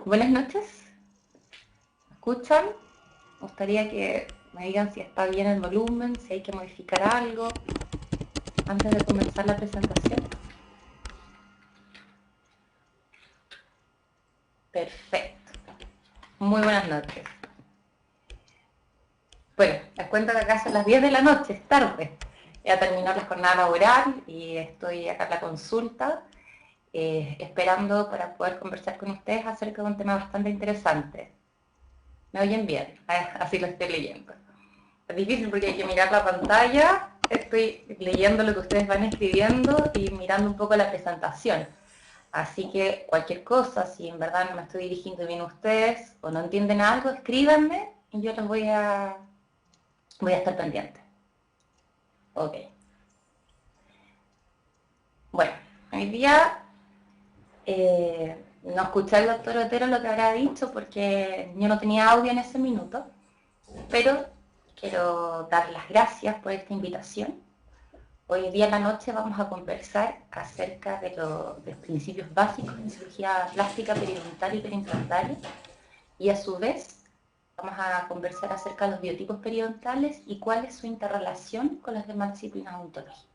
Buenas noches. ¿Me escuchan? Me gustaría que me digan si está bien el volumen, si hay que modificar algo antes de comenzar la presentación. Perfecto. Muy buenas noches. Bueno, les cuento que acá son las 10 de la noche, es tarde. Ya terminó la jornada laboral y estoy acá en la consulta esperando para poder conversar con ustedes acerca de un tema bastante interesante. ¿Me oyen bien? Así lo estoy leyendo. Es difícil porque hay que mirar la pantalla, estoy leyendo lo que ustedes van escribiendo y mirando un poco la presentación. Así que cualquier cosa, si en verdad no me estoy dirigiendo bien a ustedes o no entienden algo, escríbanme y yo les voy a estar pendiente. Ok. Bueno, hoy día no escuché al doctor Otero lo que habrá dicho porque yo no tenía audio en ese minuto, pero quiero dar las gracias por esta invitación. Hoy día en la noche vamos a conversar acerca de los principios básicos en cirugía plástica periodontal y perimplantaria y a su vez vamos a conversar acerca de los biotipos periodontales y cuál es su interrelación con las demás disciplinas odontológicas.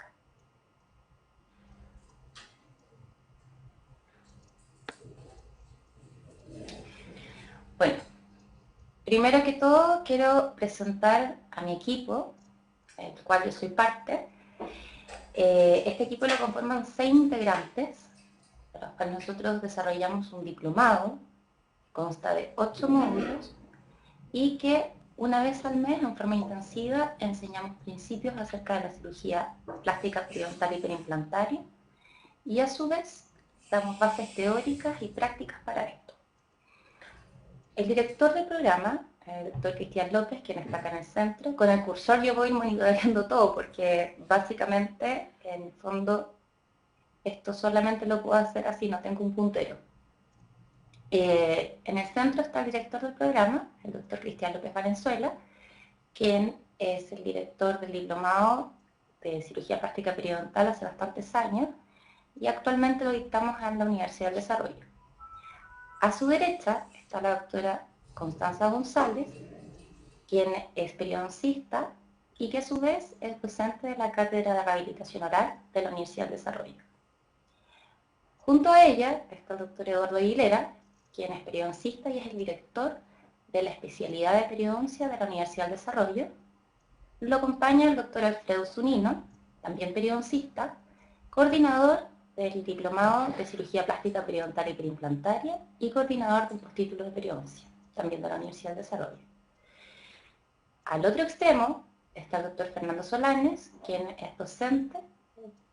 Bueno, primero que todo quiero presentar a mi equipo, del cual yo soy parte. Este equipo lo conforman 6 integrantes, de los cuales nosotros desarrollamos un diplomado, consta de 8 módulos, y que una vez al mes, en forma intensiva, enseñamos principios acerca de la cirugía plástica periodontal y perimplantaria, y a su vez damos bases teóricas y prácticas para esto. El director del programa, el doctor Cristian López, quien está acá en el centro, con el cursor yo voy monitoreando todo, porque básicamente, en el fondo, esto solamente lo puedo hacer así, no tengo un puntero. En el centro está el director del programa, el doctor Cristian López Valenzuela, quien es el director del diplomado de cirugía plástica periodontal hace bastantes años y actualmente lo dictamos en la Universidad del Desarrollo. A su derecha está la doctora Constanza González, quien es periodoncista y que a su vez es docente de la Cátedra de Rehabilitación Oral de la Universidad del Desarrollo. Junto a ella está el doctor Eduardo Aguilera, quien es periodoncista y es el director de la especialidad de periodoncia de la Universidad del Desarrollo. Lo acompaña el doctor Alfredo Zunino, también periodoncista, coordinador del diplomado de cirugía plástica periodontal y perimplantaria y coordinador del postítulo de periodoncia, también de la Universidad del Desarrollo. Al otro extremo está el doctor Fernando Solanes, quien es docente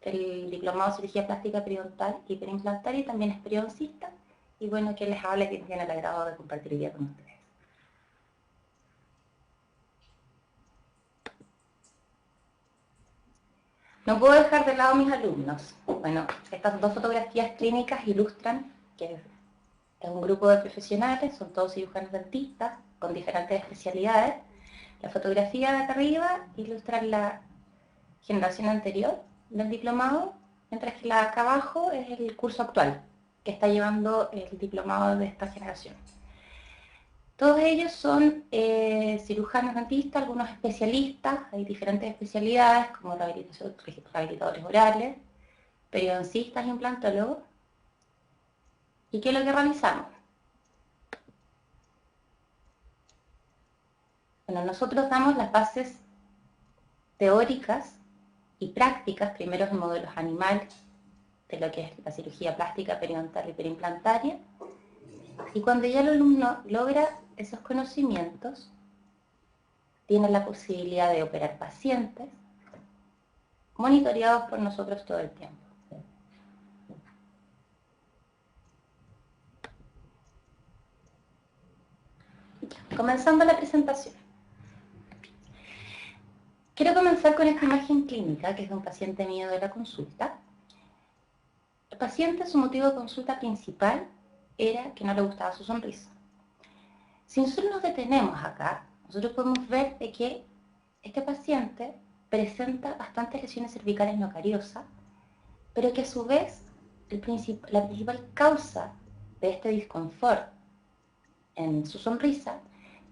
del diplomado de cirugía plástica periodontal y perimplantaria y también es periodoncista, y bueno, quien les habla y quien tiene el agrado de compartir el día con ustedes. No puedo dejar de lado a mis alumnos. Bueno, estas 2 fotografías clínicas ilustran que es un grupo de profesionales, son todos cirujanos dentistas con diferentes especialidades. La fotografía de acá arriba ilustra la generación anterior del diplomado, mientras que la de acá abajo es el curso actual, que está llevando el diplomado de esta generación. Todos ellos son cirujanos dentistas, algunos especialistas, hay diferentes especialidades como rehabilitadores orales, periodoncistas, implantólogos. ¿Y qué es lo que realizamos? Bueno, nosotros damos las bases teóricas y prácticas, primero en modelos animales, de lo que es la cirugía plástica, periodontal y perimplantaria, y cuando ya el alumno logra esos conocimientos, tiene la posibilidad de operar pacientes monitoreados por nosotros todo el tiempo. Comenzando la presentación. Quiero comenzar con esta imagen clínica, que es de un paciente mío de la consulta. El paciente, su motivo de consulta principal era que no le gustaba su sonrisa. Si nosotros nos detenemos acá, nosotros podemos ver de que este paciente presenta bastantes lesiones cervicales no cariosas, pero que a su vez la principal causa de este disconfort en su sonrisa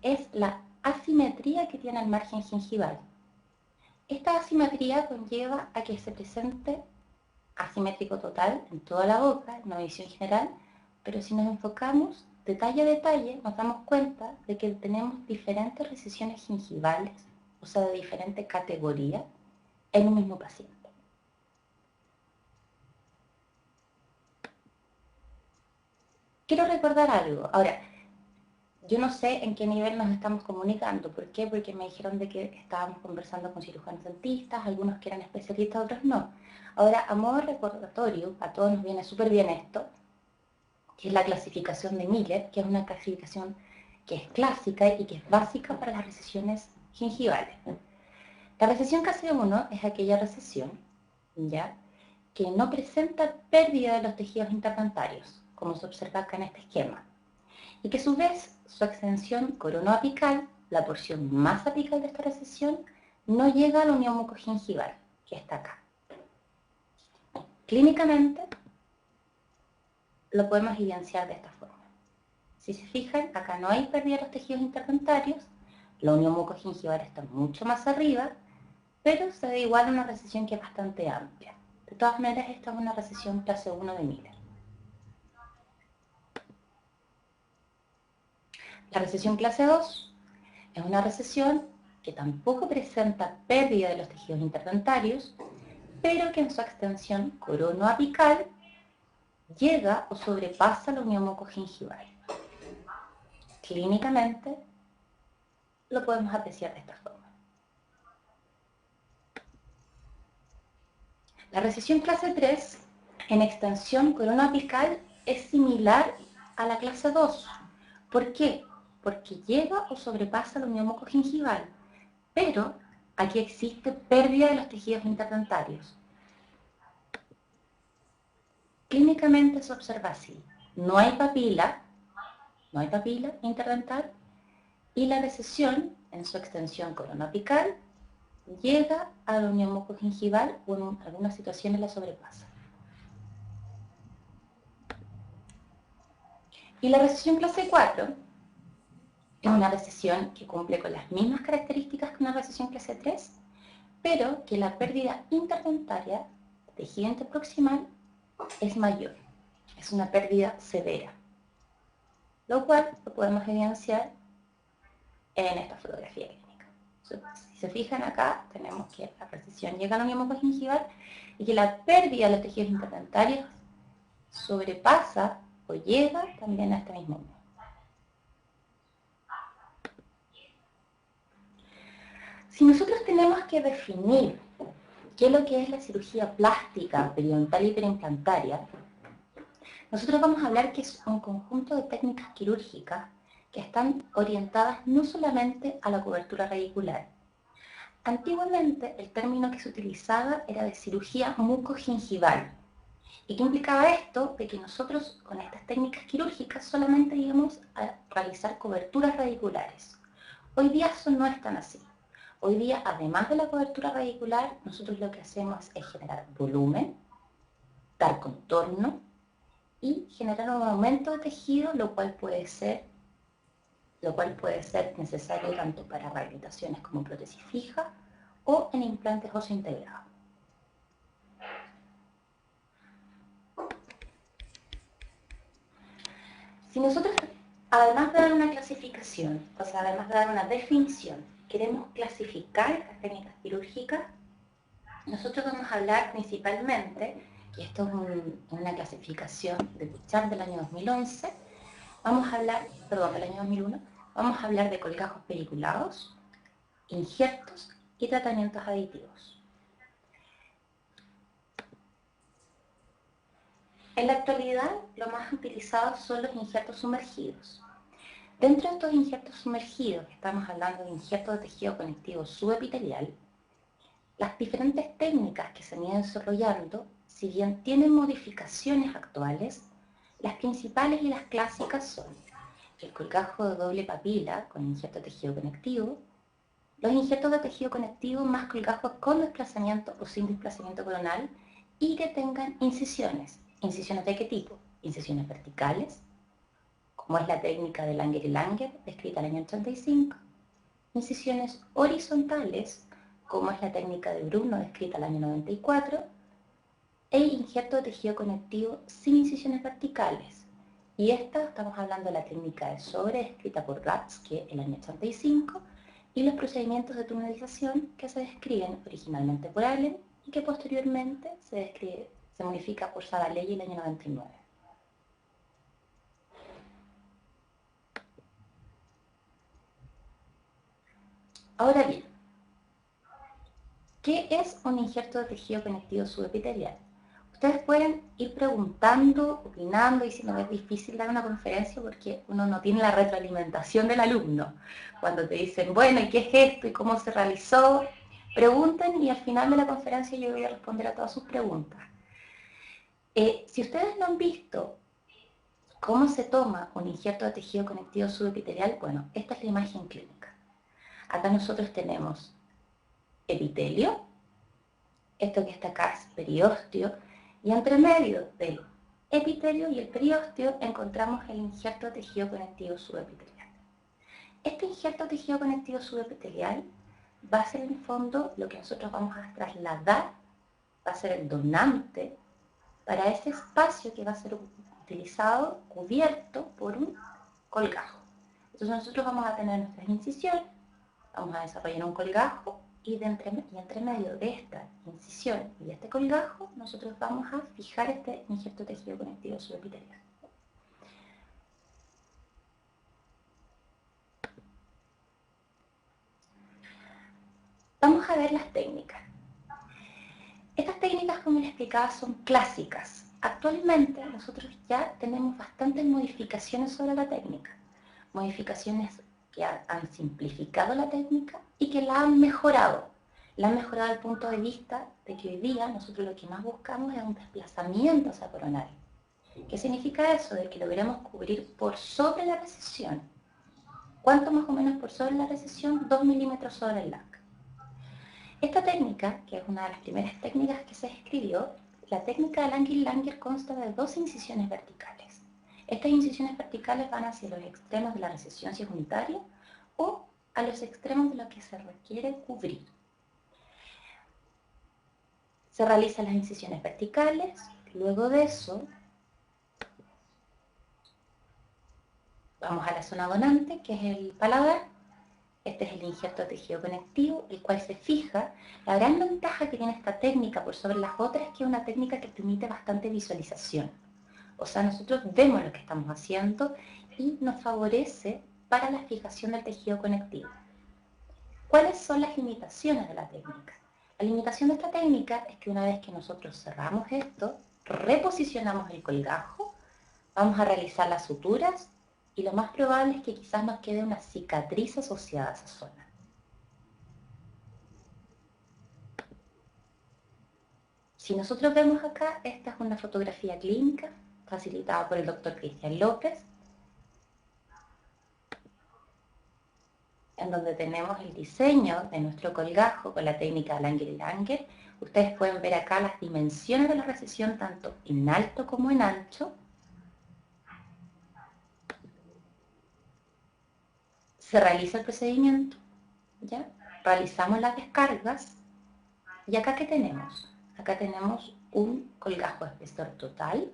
es la asimetría que tiene el margen gingival. Esta asimetría conlleva a que se presente asimétrico total en toda la boca, en una visión general, pero si nos enfocamos detalle a detalle, nos damos cuenta de que tenemos diferentes recesiones gingivales, o sea, de diferente categoría, en un mismo paciente. Quiero recordar algo. Ahora, yo no sé en qué nivel nos estamos comunicando. ¿Por qué? Porque me dijeron de que estábamos conversando con cirujanos dentistas, algunos que eran especialistas, otros no. Ahora, a modo recordatorio, a todos nos viene súper bien esto, que es la clasificación de Miller, que es una clasificación que es clásica y que es básica para las recesiones gingivales. La recesión clase 1 es aquella recesión, ¿ya?, que no presenta pérdida de los tejidos interdentarios, como se observa acá en este esquema, y que a su vez su extensión coronoapical, la porción más apical de esta recesión, no llega a la unión mucogingival, que está acá. Clínicamente lo podemos evidenciar de esta forma. Si se fijan, acá no hay pérdida de los tejidos interdentarios, la unión mucogingival está mucho más arriba, pero se da igual a una recesión que es bastante amplia. De todas maneras, esta es una recesión clase 1 de Miller. La recesión clase 2 es una recesión que tampoco presenta pérdida de los tejidos interdentarios, pero que en su extensión coronoapical llega o sobrepasa la unión mucogingival. Clínicamente lo podemos apreciar de esta forma. La recesión clase 3 en extensión coronoapical es similar a la clase 2. ¿Por qué? Porque llega o sobrepasa la unión mucogingival, pero aquí existe pérdida de los tejidos interdentarios. Clínicamente se observa así: no hay papila interdental, y la recesión en su extensión coronoapical llega a la unión mucogingival o en algunas situaciones la sobrepasa. Y la recesión clase 4 es una recesión que cumple con las mismas características que una recesión clase 3, pero que la pérdida interdentaria, tejido interproximal, es mayor. Es una pérdida severa, lo cual lo podemos evidenciar en esta fotografía clínica. Si se fijan acá, tenemos que la recesión llega a la unión mucogingival y que la pérdida de los tejidos interdentarios sobrepasa o llega también a este mismo nivel. Si nosotros tenemos que definir qué es lo que es la cirugía plástica periodontal y periimplantaria, nosotros vamos a hablar que es un conjunto de técnicas quirúrgicas que están orientadas no solamente a la cobertura radicular. Antiguamente el término que se utilizaba era de cirugía mucogingival. ¿Y qué implicaba esto? De que nosotros con estas técnicas quirúrgicas solamente íbamos a realizar coberturas radiculares. Hoy día eso no es tan así. Hoy día, además de la cobertura radicular, nosotros lo que hacemos es generar volumen, dar contorno y generar un aumento de tejido, lo cual puede ser necesario tanto para rehabilitaciones como prótesis fija o en implantes óseo integrados. Si nosotros, además de dar una clasificación, o sea, además de dar una definición, queremos clasificar estas técnicas quirúrgicas, nosotros vamos a hablar principalmente, y esto es una clasificación de Bouchard del año 2011, del año 2001, vamos a hablar de colgajos periculados, injertos y tratamientos aditivos. En la actualidad, lo más utilizado son los injertos sumergidos. Dentro de estos injertos sumergidos, estamos hablando de injertos de tejido conectivo subepitelial, las diferentes técnicas que se han ido desarrollando, si bien tienen modificaciones actuales, las principales y las clásicas son el colgajo de doble papila con injerto de tejido conectivo, los injertos de tejido conectivo más colgajos con desplazamiento o sin desplazamiento coronal y que tengan incisiones. ¿Incisiones de qué tipo? Incisiones verticales, como es la técnica de Langer y Langer, descrita en el año 85, incisiones horizontales, como es la técnica de Bruno, descrita en el año 94, e injerto de tejido conectivo sin incisiones verticales. Y esta, estamos hablando de la técnica de sobre, descrita por Gatzke en el año 85, y los procedimientos de tunelización que se describen originalmente por Allen y que posteriormente se modifica por Saralegui en el año 99. Ahora bien, ¿qué es un injerto de tejido conectivo subepitelial? Ustedes pueden ir preguntando, opinando, diciendo que es difícil dar una conferencia porque uno no tiene la retroalimentación del alumno. Cuando te dicen, bueno, ¿y qué es esto? ¿Y cómo se realizó? Pregunten y al final de la conferencia yo voy a responder a todas sus preguntas. Si ustedes no han visto cómo se toma un injerto de tejido conectivo subepitelial, bueno, esta es la imagen clínica. Acá nosotros tenemos epitelio, esto que está acá es periósteo, y entre medio del epitelio y el periósteo encontramos el injerto de tejido conectivo subepitelial. Este injerto de tejido conectivo subepitelial va a ser en el fondo lo que nosotros vamos a trasladar, va a ser el donante para ese espacio que va a ser utilizado, cubierto por un colgajo. Entonces nosotros vamos a tener nuestras incisiones, vamos a desarrollar un colgajo y entre medio de esta incisión y de este colgajo nosotros vamos a fijar este injerto de tejido conectivo subepitelial. Vamos a ver las técnicas. Estas técnicas, como les explicaba, son clásicas. Actualmente nosotros ya tenemos bastantes modificaciones sobre la técnica. Modificaciones que han simplificado la técnica y que la han mejorado. La han mejorado desde el punto de vista de que hoy día nosotros lo que más buscamos es un desplazamiento hacia coronario. ¿Qué significa eso? De que logremos cubrir por sobre la recesión. ¿Cuánto más o menos por sobre la recesión? 2 milímetros sobre el LAC. Esta técnica, que es una de las primeras técnicas que se escribió, la técnica de Langer-Langer consta de 2 incisiones verticales. Estas incisiones verticales van hacia los extremos de la recesión si es unitaria o a los extremos de lo que se requiere cubrir. Se realizan las incisiones verticales, luego de eso vamos a la zona donante, que es el paladar. Este es el injerto de tejido conectivo, el cual se fija. La gran ventaja que tiene esta técnica por sobre las otras es que es una técnica que permite bastante visualización. O sea, nosotros vemos lo que estamos haciendo y nos favorece para la fijación del tejido conectivo. ¿Cuáles son las limitaciones de la técnica? La limitación de esta técnica es que una vez que nosotros cerramos esto, reposicionamos el colgajo, vamos a realizar las suturas y lo más probable es que quizás nos quede una cicatriz asociada a esa zona. Si nosotros vemos acá, esta es una fotografía clínica facilitada por el doctor Cristian López, en donde tenemos el diseño de nuestro colgajo con la técnica Langer y Langer. Ustedes pueden ver acá las dimensiones de la recesión tanto en alto como en ancho. Se realiza el procedimiento, ¿ya? Realizamos las descargas y acá ¿qué tenemos? Acá tenemos un colgajo espesor total,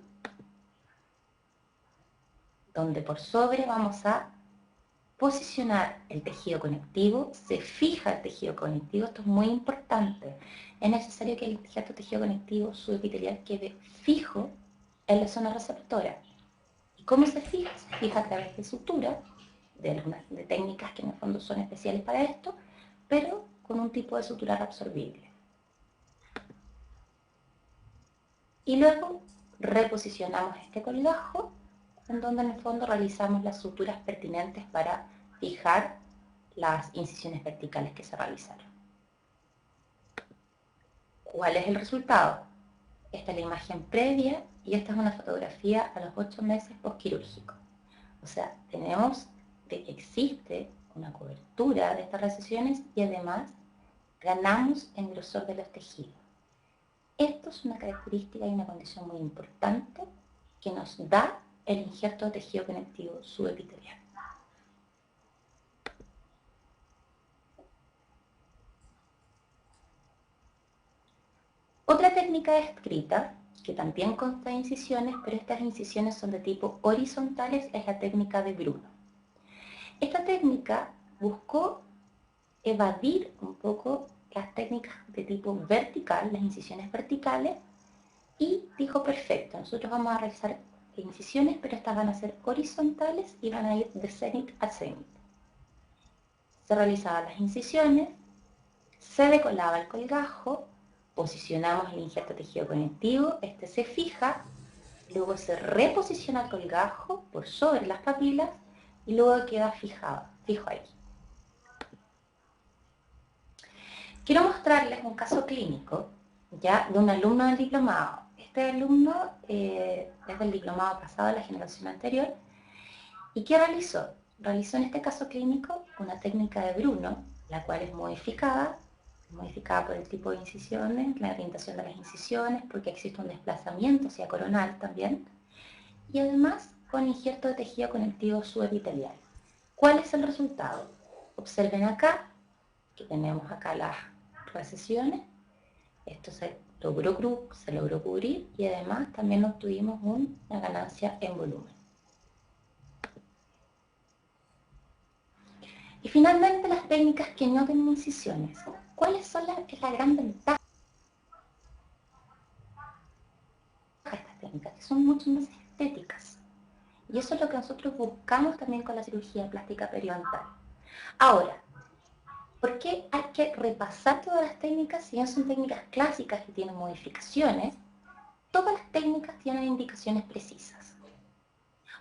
donde por sobre vamos a posicionar el tejido conectivo, se fija el tejido conectivo, esto es muy importante. Es necesario que el tejido conectivo subepitelial quede fijo en la zona receptora. ¿Y cómo se fija? Se fija a través de sutura, de técnicas que en el fondo son especiales para esto, pero con un tipo de sutura reabsorbible. Y luego reposicionamos este colgajo, en donde en el fondo realizamos las suturas pertinentes para fijar las incisiones verticales que se realizaron. ¿Cuál es el resultado? Esta es la imagen previa y esta es una fotografía a los 8 meses postquirúrgico. O sea, tenemos que existe una cobertura de estas recesiones y además ganamos en grosor de los tejidos. Esto es una característica y una condición muy importante que nos da el injerto de tejido conectivo subepitelial. Otra técnica descrita, que también consta de incisiones, pero estas incisiones son de tipo horizontales, es la técnica de Bruno. Esta técnica buscó evadir un poco las técnicas de tipo vertical, las incisiones verticales, y dijo, perfecto, nosotros vamos a realizar incisiones, pero estas van a ser horizontales y van a ir de cenit a cenit. Se realizaban las incisiones, se decolaba el colgajo, posicionamos el injerto tejido conectivo, este se fija, luego se reposiciona el colgajo por sobre las papilas y luego queda fijo ahí. Quiero mostrarles un caso clínico ya de un alumno del diplomado. Este alumno es del diplomado pasado, de la generación anterior. ¿Y qué realizó? Realizó en este caso clínico una técnica de Bruno, la cual es modificada por el tipo de incisiones, la orientación de las incisiones, porque existe un desplazamiento hacia coronal también, y además con injerto de tejido conectivo subepitelial. ¿Cuál es el resultado? Observen acá, que tenemos acá las recesiones, esto se logró cubrir y además también obtuvimos una ganancia en volumen. Y finalmente las técnicas que no tienen incisiones. ¿Cuáles son es la gran ventaja de estas técnicas? Que son mucho más estéticas. Y eso es lo que nosotros buscamos también con la cirugía plástica periodontal. Ahora, ¿por qué hay que repasar todas las técnicas? Si bien son técnicas clásicas que tienen modificaciones, todas las técnicas tienen indicaciones precisas.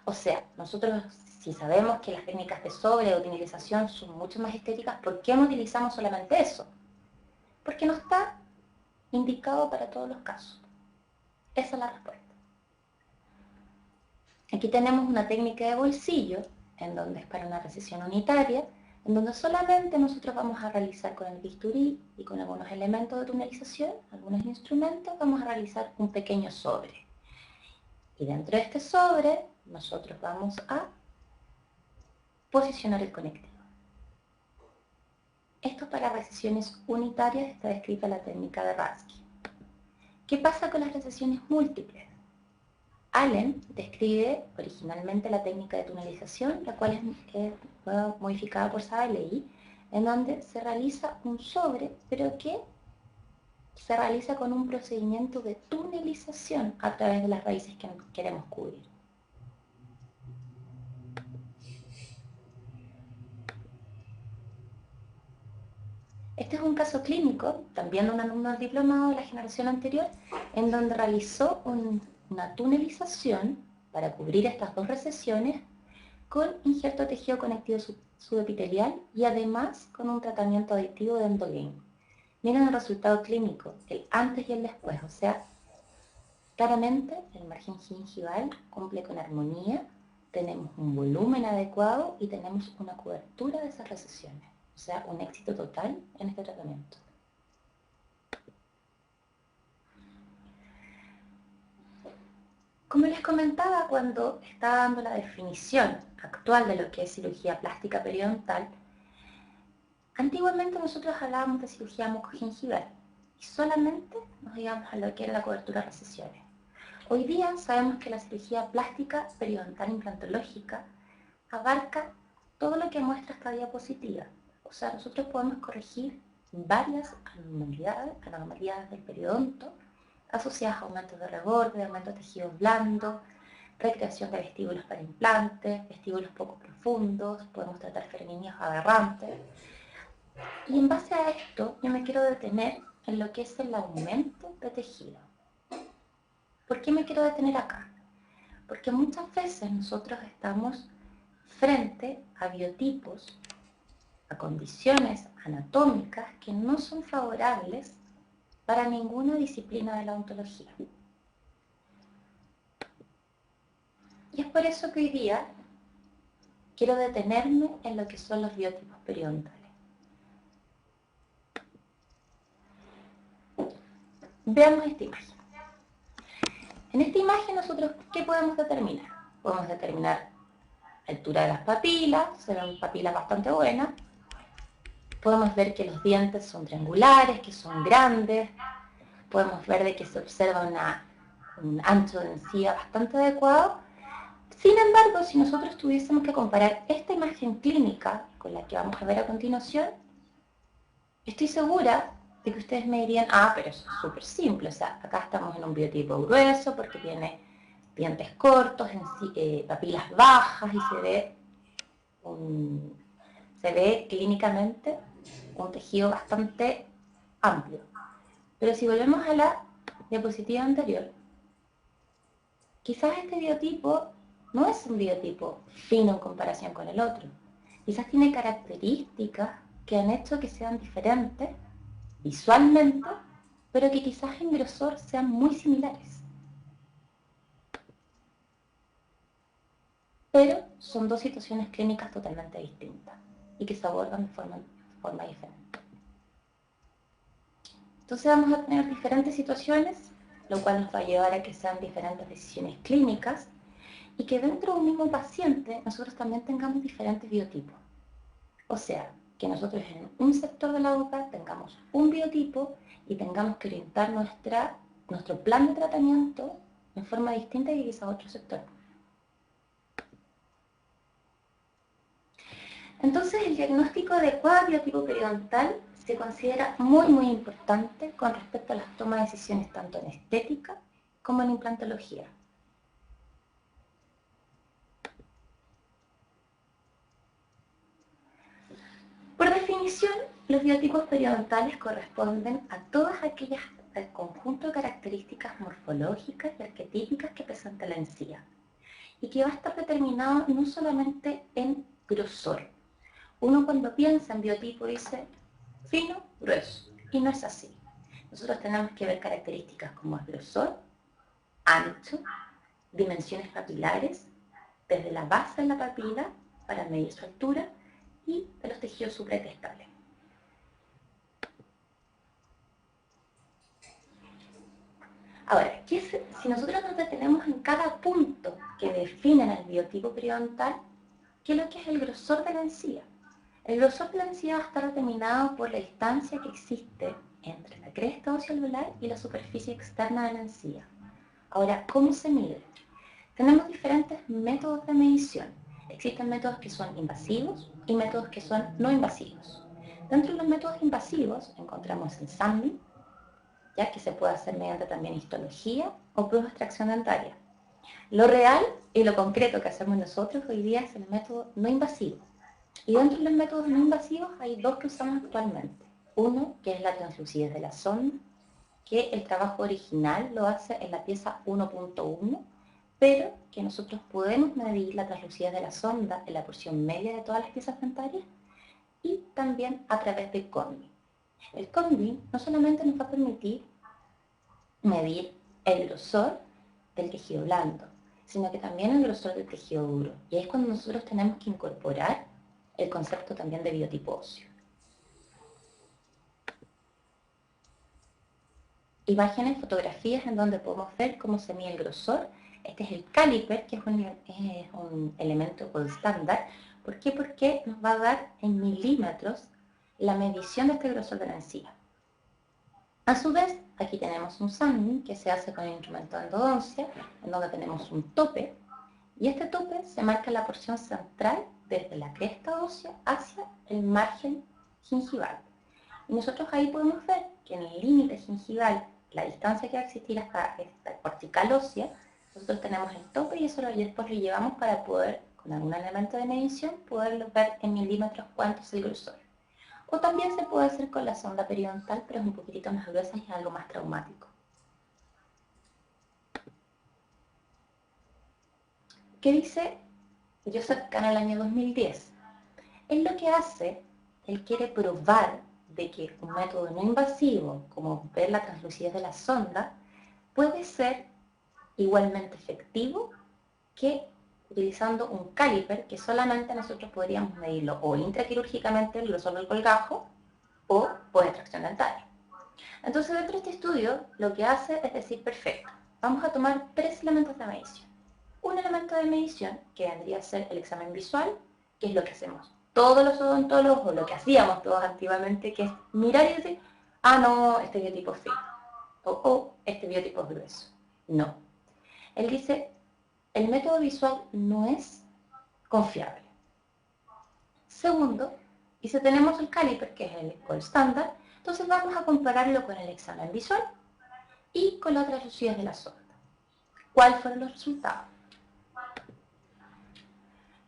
O sea, nosotros si sabemos que las técnicas de sobreutilización son mucho más estéticas, ¿por qué no utilizamos solamente eso? Porque no está indicado para todos los casos. Esa es la respuesta. Aquí tenemos una técnica de bolsillo, en donde es para una recesión unitaria, en donde solamente nosotros vamos a realizar con el bisturí y con algunos elementos de tunelización, algunos instrumentos, vamos a realizar un pequeño sobre. Y dentro de este sobre, nosotros vamos a posicionar el conectivo. Esto para recesiones unitarias está descrita la técnica de Radsky. ¿Qué pasa con las recesiones múltiples? Allen describe originalmente la técnica de tunelización, la cual es modificada por Sabalei, en donde se realiza un sobre, pero que se realiza con un procedimiento de tunelización a través de las raíces que queremos cubrir. Este es un caso clínico, también de un alumno del diplomado de la generación anterior, en donde realizó una tunelización para cubrir estas dos recesiones con injerto de tejido conectivo subepitelial y además con un tratamiento aditivo de Endogain. Miren el resultado clínico, el antes y el después, o sea, claramente el margen gingival cumple con armonía, tenemos un volumen adecuado y tenemos una cobertura de esas recesiones. O sea, un éxito total en este tratamiento. Como les comentaba cuando estaba dando la definición actual de lo que es cirugía plástica periodontal, antiguamente nosotros hablábamos de cirugía mucogingival y solamente nos íbamos a lo que era la cobertura de recesiones. Hoy día sabemos que la cirugía plástica periodontal implantológica abarca todo lo que muestra esta diapositiva. O sea, nosotros podemos corregir varias anormalidades del periodonto asociadas a aumentos de reborde, aumento de tejidos blandos, recreación de vestíbulos para implantes, vestíbulos poco profundos, podemos tratar ferminios aberrantes. Y en base a esto, yo me quiero detener en lo que es el aumento de tejido. ¿Por qué me quiero detener acá? Porque muchas veces nosotros estamos frente a biotipos, a condiciones anatómicas que no son favorables para ninguna disciplina de la odontología. Y es por eso que hoy día quiero detenerme en lo que son los biotipos periodontales. Veamos esta imagen. En esta imagen nosotros, ¿qué podemos determinar? Podemos determinar la altura de las papilas, serán papilas bastante buenas. Podemos ver que los dientes son triangulares, que son grandes. Podemos ver de que se observa un ancho de encía bastante adecuado. Sin embargo, si nosotros tuviésemos que comparar esta imagen clínica con la que vamos a ver a continuación, estoy segura de que ustedes me dirían, pero eso es súper simple, o sea, acá estamos en un biotipo grueso porque tiene dientes cortos, papilas bajas y se ve clínicamente un tejido bastante amplio. Pero si volvemos a la diapositiva anterior, quizás este biotipo no es un biotipo fino en comparación con el otro. Quizás tiene características que han hecho que sean diferentes visualmente, pero que quizás en grosor sean muy similares. Pero son dos situaciones clínicas totalmente distintas y que se abordan de forma diferente. Entonces vamos a tener diferentes situaciones, lo cual nos va a llevar a que sean diferentes decisiones clínicas y que dentro de un mismo paciente nosotros también tengamos diferentes biotipos. O sea, que nosotros en un sector de la boca tengamos un biotipo y tengamos que orientar nuestro plan de tratamiento en forma distinta que quizás otro sector. Entonces, el diagnóstico adecuado de biotipo periodontal se considera muy importante con respecto a las tomas de decisiones tanto en estética como en implantología. Por definición, los biotipos periodontales corresponden a todas aquellas al conjunto de características morfológicas y arquetípicas que presenta la encía, y que va a estar determinado no solamente en grosor. Uno cuando piensa en biotipo dice fino, grueso, y no es así. Nosotros tenemos que ver características como el grosor, ancho, dimensiones papilares, desde la base de la papila para medir su altura y de los tejidos supraetestables. Ahora, si nosotros nos detenemos en cada punto que definen el biotipo periodontal, ¿qué es lo que es el grosor de la encía? El grosor de la encía va a estar determinado por la distancia que existe entre la cresta ósea alveolar y la superficie externa de la encía. Ahora, ¿cómo se mide? Tenemos diferentes métodos de medición. Existen métodos que son invasivos y métodos que son no invasivos. Dentro de los métodos invasivos encontramos el SAMI, ya que se puede hacer mediante también histología o prueba de extracción dentaria. Lo real y lo concreto que hacemos nosotros hoy día es el método no invasivo. Y dentro de los métodos no invasivos hay dos que usamos actualmente. Uno, que es la translucidez de la sonda, que el trabajo original lo hace en la pieza 1.1, pero que nosotros podemos medir la translucidez de la sonda en la porción media de todas las piezas dentarias y también a través de CONDI. El CONDI no solamente nos va a permitir medir el grosor del tejido blando, sino que también el grosor del tejido duro. Y ahí es cuando nosotros tenemos que incorporar el concepto también de biotipo óseo. Imágenes, fotografías en donde podemos ver cómo se mide el grosor. Este es el caliper, que es un elemento gold estándar. ¿Por qué? Porque nos va a dar en milímetros la medición de este grosor de la encía. A su vez, aquí tenemos un sanding que se hace con el instrumento de endodoncia, en donde tenemos un tope, y este tope se marca en la porción central desde la cresta ósea hacia el margen gingival. Y nosotros ahí podemos ver que en el límite gingival, la distancia que va a existir hasta esta cortical ósea, nosotros tenemos el tope y eso después lo llevamos para poder, con algún elemento de medición, poderlo ver en milímetros cuánto es el grosor. O también se puede hacer con la sonda periodontal, pero es un poquitito más gruesa y es algo más traumático. ¿Qué dice Joseph Kahn en el año 2010? Él lo que hace, él quiere probar de que un método no invasivo, como ver la translucidez de la sonda, puede ser igualmente efectivo que utilizando un caliper que solamente nosotros podríamos medirlo o intraquirúrgicamente, el grosor del colgajo, o por extracción dentaria. Entonces, dentro de este estudio, lo que hace es decir, perfecto, vamos a tomar 3 elementos de medición. un elemento de medición que vendría a ser el examen visual, que es lo que hacemos todos los odontólogos, o lo que hacíamos todos activamente, que es mirar y decir, ah, no, este biotipo es fino, o este biotipo es grueso. No. Él dice, el método visual no es confiable. Segundo, y si tenemos el caliper, que es el gold standard, entonces vamos a compararlo con el examen visual y con las otras lucidez de la sonda. ¿Cuáles fueron los resultados?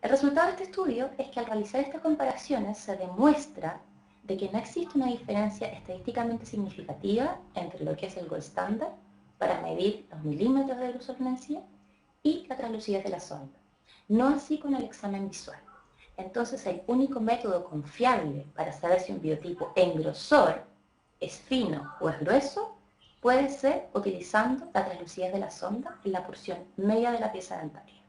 El resultado de este estudio es que al realizar estas comparaciones se demuestra de que no existe una diferencia estadísticamente significativa entre lo que es el gold standard para medir los milímetros de grosor en encía y la translucidez de la sonda. No así con el examen visual. Entonces el único método confiable para saber si un biotipo en grosor es fino o es grueso puede ser utilizando la translucidez de la sonda en la porción media de la pieza dentaria.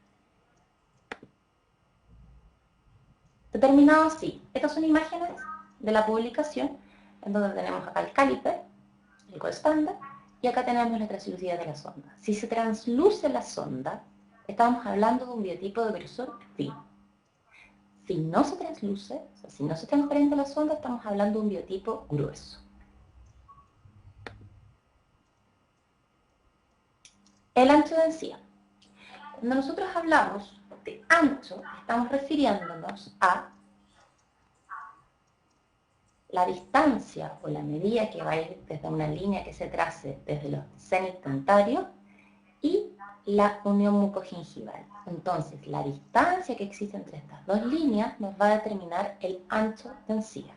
Determinado así, estas son imágenes de la publicación en donde tenemos acá el caliper, el gold standard, y acá tenemos la translucidez de la sonda. Si se transluce la sonda, estamos hablando de un biotipo de grosor fino. Si no se transluce, o sea, si no se transparenta la sonda, estamos hablando de un biotipo grueso. El ancho de encía. Cuando nosotros hablamos de ancho, estamos refiriéndonos a la distancia o la medida que va a ir desde una línea que se trace desde los cenit dentarios y la unión mucogingival. Entonces, la distancia que existe entre estas dos líneas nos va a determinar el ancho de encía.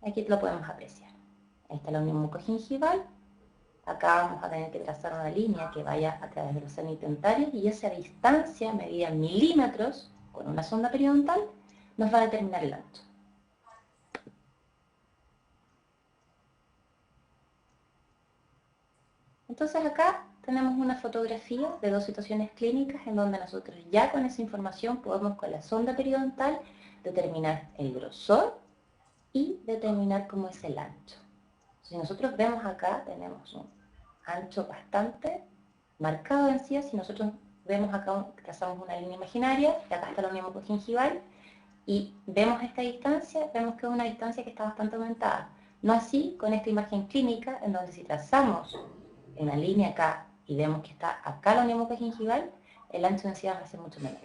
Aquí lo podemos apreciar. Ahí está la unión mucogingival. Acá vamos a tener que trazar una línea que vaya a través de los cenit dentarios y esa distancia medida en milímetros con una sonda periodontal nos va a determinar el ancho. Entonces acá tenemos una fotografía de dos situaciones clínicas en donde nosotros ya con esa información podemos con la sonda periodontal determinar el grosor y determinar cómo es el ancho. Si nosotros vemos acá, tenemos un ancho bastante marcado en sí. Si nosotros vemos acá, trazamos una línea imaginaria, y acá está la unión mucogingival, y vemos esta distancia, vemos que es una distancia que está bastante aumentada. No así con esta imagen clínica, en donde si trazamos una línea acá y vemos que está acá la unión mucogingival, el ancho de encía va a ser mucho menor.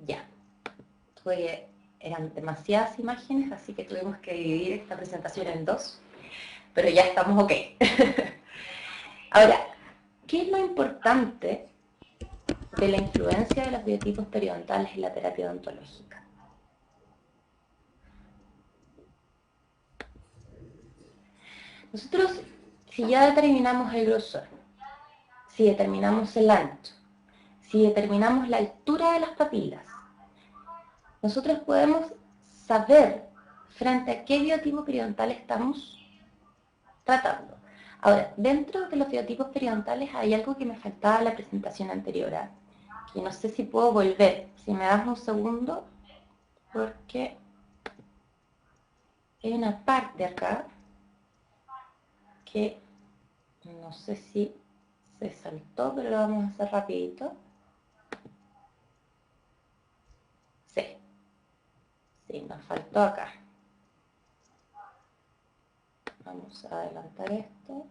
Ya, eran demasiadas imágenes, así que tuvimos que dividir esta presentación en dos, pero ya estamos ok. Ahora, ¿qué es lo importante de la influencia de los biotipos periodontales en la terapia odontológica? Nosotros, si ya determinamos el grosor, si determinamos el ancho, si determinamos la altura de las papilas, nosotros podemos saber frente a qué biotipo periodontal estamos tratando. Ahora, dentro de los biotipos periodontales hay algo que me faltaba en la presentación anterior, que no sé si puedo volver. Si me das un segundo, porque hay una parte acá que no sé si se saltó, pero lo vamos a hacer rapidito. Sí, nos faltó acá. Vamos a adelantar esto.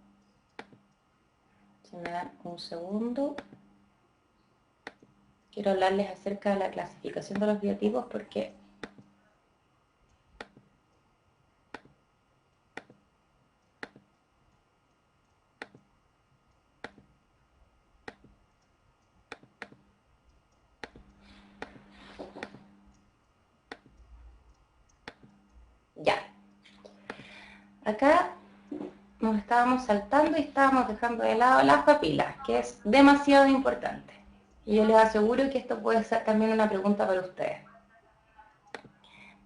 Si me dan un segundo. Quiero hablarles acerca de la clasificación de los biotipos porque ya. Acá nos estábamos saltando y estábamos dejando de lado las papilas, que es demasiado importante. Y yo les aseguro que esto puede ser también una pregunta para ustedes.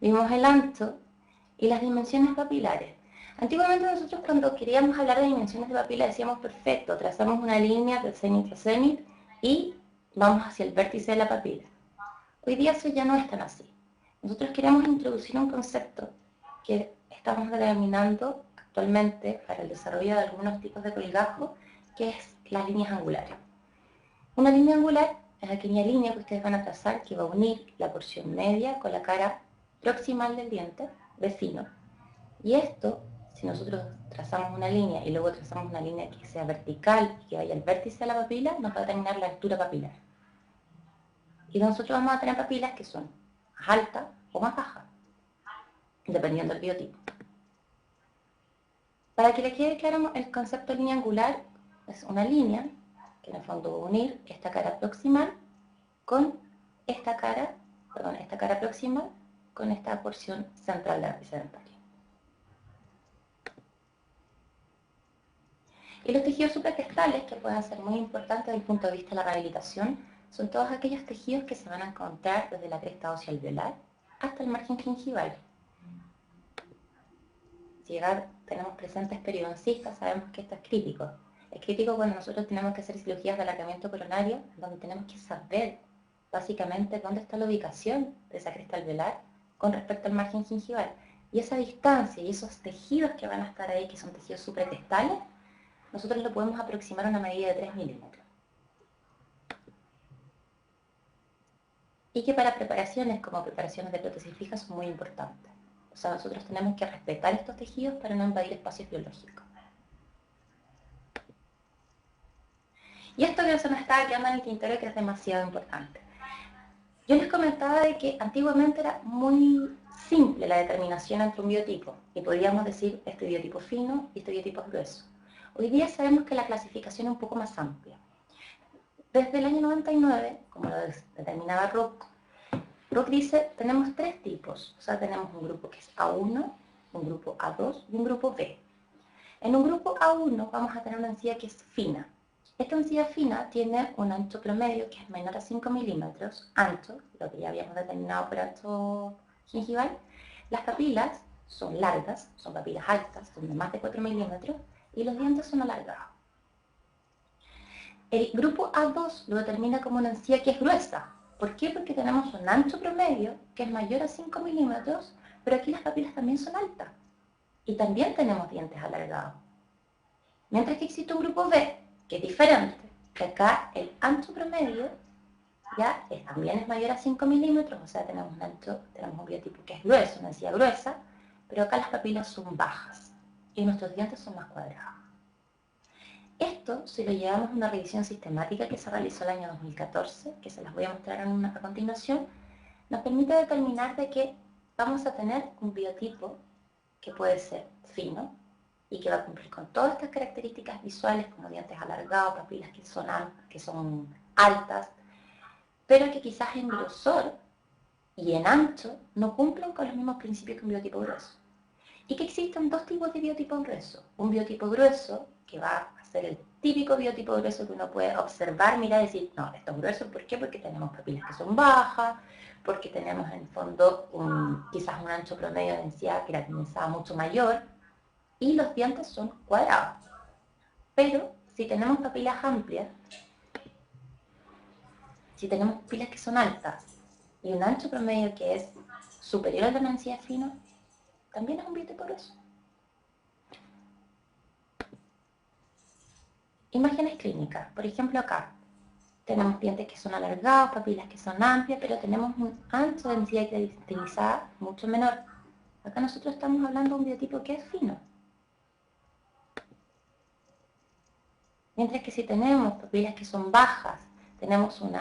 Vimos el ancho y las dimensiones papilares. Antiguamente nosotros cuando queríamos hablar de dimensiones de papila decíamos perfecto, trazamos una línea de cenit a cenit y vamos hacia el vértice de la papila. Hoy día eso ya no es tan así. Nosotros queremos introducir un concepto que estamos denominando actualmente para el desarrollo de algunos tipos de colgajo, que es las líneas angulares. Una línea angular es aquella línea que ustedes van a trazar que va a unir la porción media con la cara proximal del diente vecino. Y esto, si nosotros trazamos una línea y luego trazamos una línea que sea vertical y que vaya al vértice de la papila, nos va a determinar la altura papilar. Y nosotros vamos a tener papilas que son más altas o más bajas, dependiendo del biotipo. Para que les quede claro, el concepto de línea angular es una línea que en el fondo va a unir esta cara proximal con esta cara proximal con esta porción central de la pieza dentaria. Y los tejidos supracrestales, que pueden ser muy importantes desde el punto de vista de la rehabilitación, son todos aquellos tejidos que se van a encontrar desde la cresta ósea alveolar hasta el margen gingival. Si tenemos presentes periodoncistas, sabemos que esto es crítico. Es crítico cuando nosotros tenemos que hacer cirugías de alargamiento coronario, donde tenemos que saber básicamente dónde está la ubicación de esa cresta alveolar con respecto al margen gingival. Y esa distancia y esos tejidos que van a estar ahí, que son tejidos supracrestales, nosotros lo podemos aproximar a una medida de 3 milímetros. Y que para preparaciones como preparaciones de prótesis fijas son muy importantes. O sea, nosotros tenemos que respetar estos tejidos para no invadir espacios biológicos. Y esto que se nos estaba quedando en el tintero, que es demasiado importante. Yo les comentaba de que antiguamente era muy simple la determinación entre un biotipo, y podríamos decir este biotipo fino y este biotipo grueso. Hoy día sabemos que la clasificación es un poco más amplia. Desde el año 99, como lo determinaba Rook dice, tenemos tres tipos. O sea, tenemos un grupo que es A1, un grupo A2 y un grupo B. En un grupo A1 vamos a tener una encía que es fina. Esta encía fina tiene un ancho promedio que es menor a 5 milímetros, ancho, lo que ya habíamos determinado por ancho gingival. Las papilas son largas, son papilas altas, son de más de 4 milímetros, y los dientes son alargados. El grupo A2 lo determina como una encía que es gruesa. ¿Por qué? Porque tenemos un ancho promedio que es mayor a 5 milímetros, pero aquí las papilas también son altas. Y también tenemos dientes alargados. Mientras que existe un grupo B, que es diferente, que acá el ancho promedio ya también es mayor a 5 milímetros, o sea, tenemos un biotipo que es grueso, una encía gruesa, pero acá las papilas son bajas y nuestros dientes son más cuadrados. Esto, si lo llevamos a una revisión sistemática que se realizó el año 2014, que se las voy a mostrar a continuación, nos permite determinar de que vamos a tener un biotipo que puede ser fino y que va a cumplir con todas estas características visuales como dientes alargados, papilas que son altas, pero que quizás en grosor y en ancho no cumplen con los mismos principios que un biotipo grueso. Y que existen dos tipos de biotipo grueso. Un biotipo grueso, que va a ser el típico biotipo grueso que uno puede observar, mirar y decir, no, esto es grueso, ¿por qué? Porque tenemos papilas que son bajas, porque tenemos en el fondo quizás un ancho promedio de encía queratinizada mucho mayor, y los dientes son cuadrados. Pero si tenemos papilas amplias, si tenemos papilas que son altas, y un ancho promedio que es superior al de una encía fino, también es un biotipo grueso. Imágenes clínicas. Por ejemplo, acá tenemos dientes que son alargados, papilas que son amplias, pero tenemos un ancho de encía queratinizada mucho menor. Acá nosotros estamos hablando de un biotipo que es fino. Mientras que si tenemos papilas que son bajas, tenemos un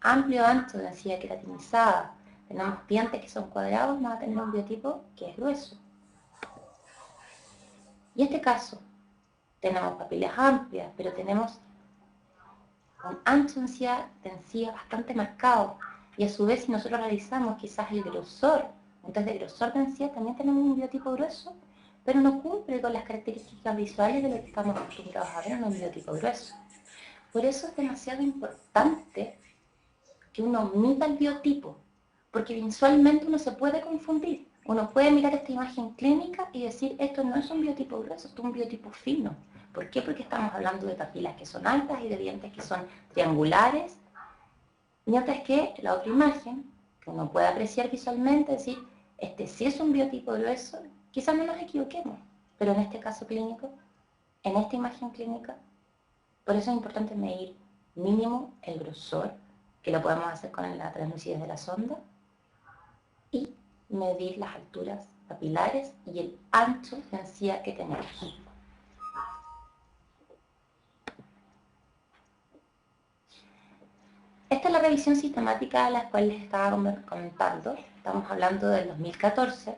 amplio ancho de encía queratinizada, tenemos dientes que son cuadrados, vamos a tener un biotipo que es grueso. Y en este caso, tenemos papilas amplias, pero tenemos un ancho de encía bastante marcado. Y a su vez, si nosotros realizamos quizás el grosor, entonces de grosor de encía también tenemos un biotipo grueso, pero no cumple con las características visuales de lo que estamos acostumbrados a ver en un biotipo grueso. Por eso es demasiado importante que uno mida el biotipo, porque visualmente uno se puede confundir. Uno puede mirar esta imagen clínica y decir, esto no es un biotipo grueso, esto es un biotipo fino. ¿Por qué? Porque estamos hablando de papilas que son altas y de dientes que son triangulares. Mientras que la otra imagen, que uno puede apreciar visualmente, decir, este sí es un biotipo grueso, quizás no nos equivoquemos, pero en este caso clínico, en esta imagen clínica, por eso es importante medir mínimo el grosor, que lo podemos hacer con la translucidez de la sonda, y medir las alturas papilares y el ancho de encía que tenemos. Esta es la revisión sistemática de la cual les estaba comentando. Estamos hablando del 2014,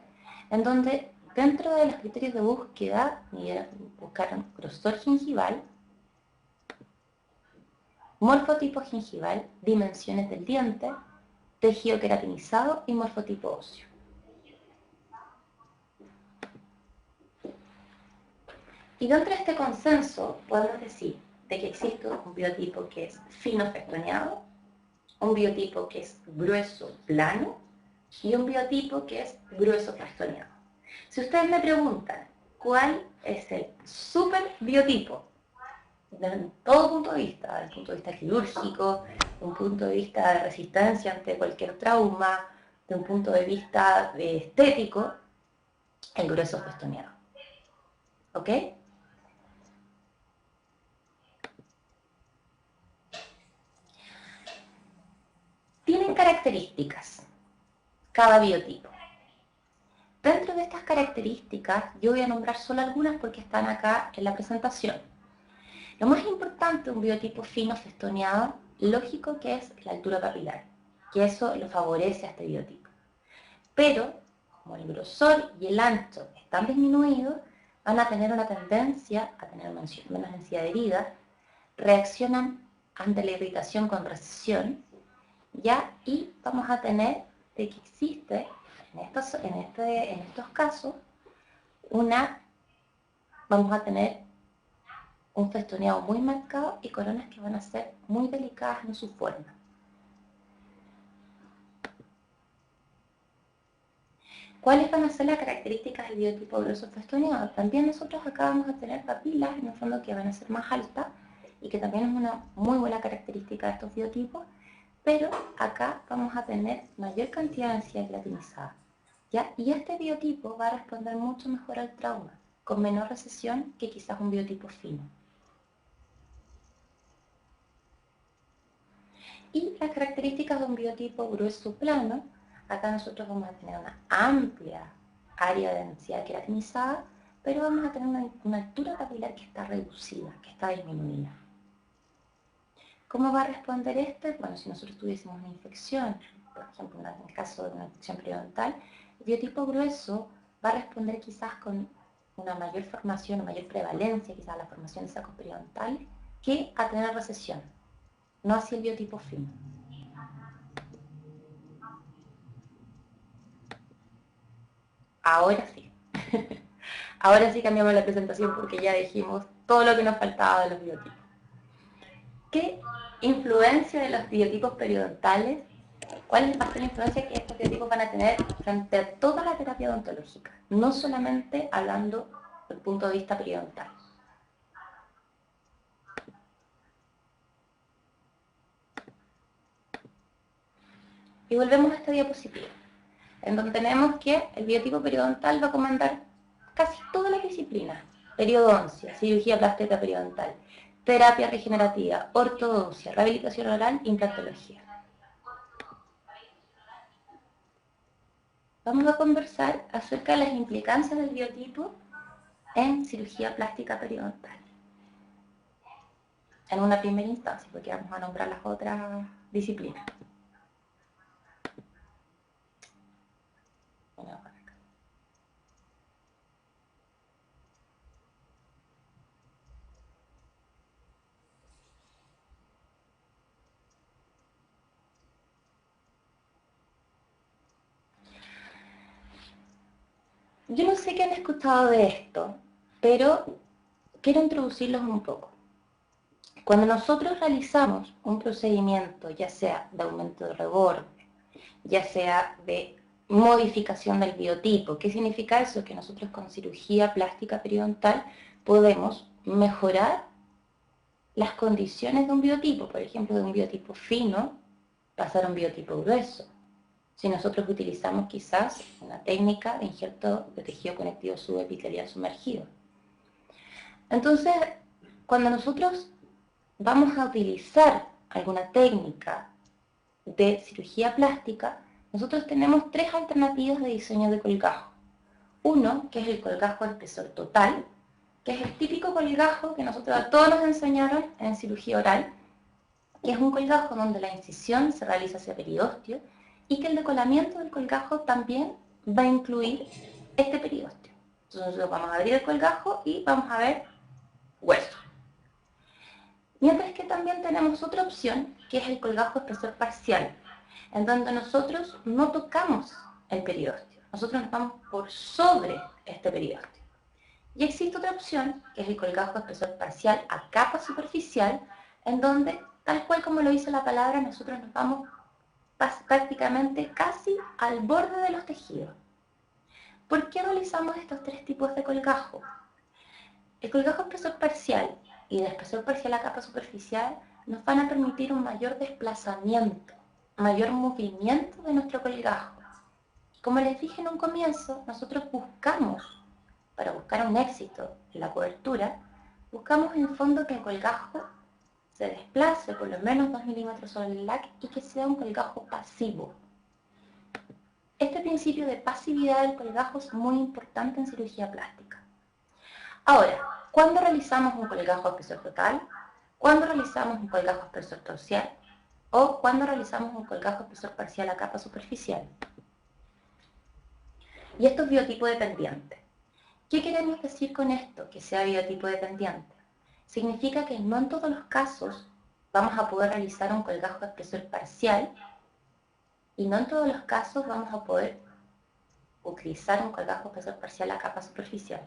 en donde dentro de los criterios de búsqueda buscaron grosor gingival, morfotipo gingival, dimensiones del diente, tejido queratinizado y morfotipo óseo. Y dentro de este consenso podemos decir de que existe un biotipo que es fino festoneado, un biotipo que es grueso plano y un biotipo que es grueso festoneado. Si ustedes me preguntan cuál es el super biotipo, desde todo punto de vista, desde el punto de vista quirúrgico, desde un punto de vista de resistencia ante cualquier trauma, desde un punto de vista estético, el grueso festoneado. ¿Ok? Tienen características cada biotipo. Dentro de estas características, yo voy a nombrar solo algunas porque están acá en la presentación. Lo más importante de un biotipo fino festoneado, lógico que es la altura papilar, que eso lo favorece a este biotipo. Pero, como el grosor y el ancho están disminuidos, van a tener una tendencia a tener menos densidad de herida, reaccionan ante la irritación con recesión, ¿ya? Y vamos a tener de que existe en estos casos vamos a tener un festoneado muy marcado y coronas que van a ser muy delicadas en su forma. ¿Cuáles van a ser las características del biotipo grueso festoneado? También nosotros acá vamos a tener papilas, en el fondo, que van a ser más altas y que también es una muy buena característica de estos biotipos, pero acá vamos a tener mayor cantidad de encía queratinizada, ¿ya? Y este biotipo va a responder mucho mejor al trauma, con menor recesión que quizás un biotipo fino. Y las características de un biotipo grueso plano, acá nosotros vamos a tener una amplia área de densidad queratinizada, pero vamos a tener una altura papilar que está reducida, que está disminuida. ¿Cómo va a responder este? Bueno, si nosotros tuviésemos una infección, por ejemplo, en el caso de una infección periodontal, el biotipo grueso va a responder quizás con una mayor formación, una mayor prevalencia, quizás la formación de sacos periodontales, que a tener recesión, no así el biotipo fino. Ahora sí. Ahora sí cambiamos la presentación porque ya dijimos todo lo que nos faltaba de los biotipos. ¿Qué influencia de los biotipos periodontales? ¿Cuál es la influencia que estos biotipos van a tener frente a toda la terapia odontológica? No solamente hablando del punto de vista periodontal. Y volvemos a esta diapositiva, en donde tenemos que el biotipo periodontal va a comandar casi todas las disciplinas. Periodoncia, cirugía plástica periodontal, terapia regenerativa, ortodoncia, rehabilitación oral, implantología. Vamos a conversar acerca de las implicancias del biotipo en cirugía plástica periodontal. En una primera instancia, porque vamos a nombrar las otras disciplinas. Yo no sé qué han escuchado de esto, pero quiero introducirlos un poco. Cuando nosotros realizamos un procedimiento, ya sea de aumento de reborde, ya sea de modificación del biotipo, ¿qué significa eso? Que nosotros con cirugía plástica periodontal podemos mejorar las condiciones de un biotipo, por ejemplo, de un biotipo fino, pasar a un biotipo grueso. Si nosotros utilizamos quizás una técnica de injerto de tejido conectivo subepitelial sumergido. Entonces, cuando nosotros vamos a utilizar alguna técnica de cirugía plástica, nosotros tenemos tres alternativas de diseño de colgajo. Uno, que es el colgajo de espesor total, que es el típico colgajo que nosotros a todos nos enseñaron en cirugía oral, que es un colgajo donde la incisión se realiza hacia periósteo y que el decolamiento del colgajo también va a incluir este periósteo. Entonces nosotros vamos a abrir el colgajo y vamos a ver hueso. Mientras que también tenemos otra opción, que es el colgajo espesor parcial, en donde nosotros no tocamos el periósteo, nosotros nos vamos por sobre este periósteo. Y existe otra opción, que es el colgajo espesor parcial a capa superficial, en donde, tal cual como lo dice la palabra, nosotros nos vamos prácticamente casi al borde de los tejidos. ¿Por qué realizamos estos tres tipos de colgajo? El colgajo espesor parcial y de espesor parcial a capa superficial nos van a permitir un mayor desplazamiento, mayor movimiento de nuestro colgajo. Como les dije en un comienzo, nosotros buscamos, para buscar un éxito en la cobertura, buscamos en el fondo que el colgajo se desplace por lo menos 2 milímetros sobre el LAC y que sea un colgajo pasivo. Este principio de pasividad del colgajo es muy importante en cirugía plástica. Ahora, ¿cuándo realizamos un colgajo espesor total? ¿Cuándo realizamos un colgajo espesor parcial? ¿O cuándo realizamos un colgajo espesor parcial a capa superficial? Y esto es biotipo dependiente. ¿Qué queremos decir con esto, que sea biotipo dependiente? Significa que no en todos los casos vamos a poder realizar un colgajo espesor parcial y no en todos los casos vamos a poder utilizar un colgajo espesor parcial a capa superficial.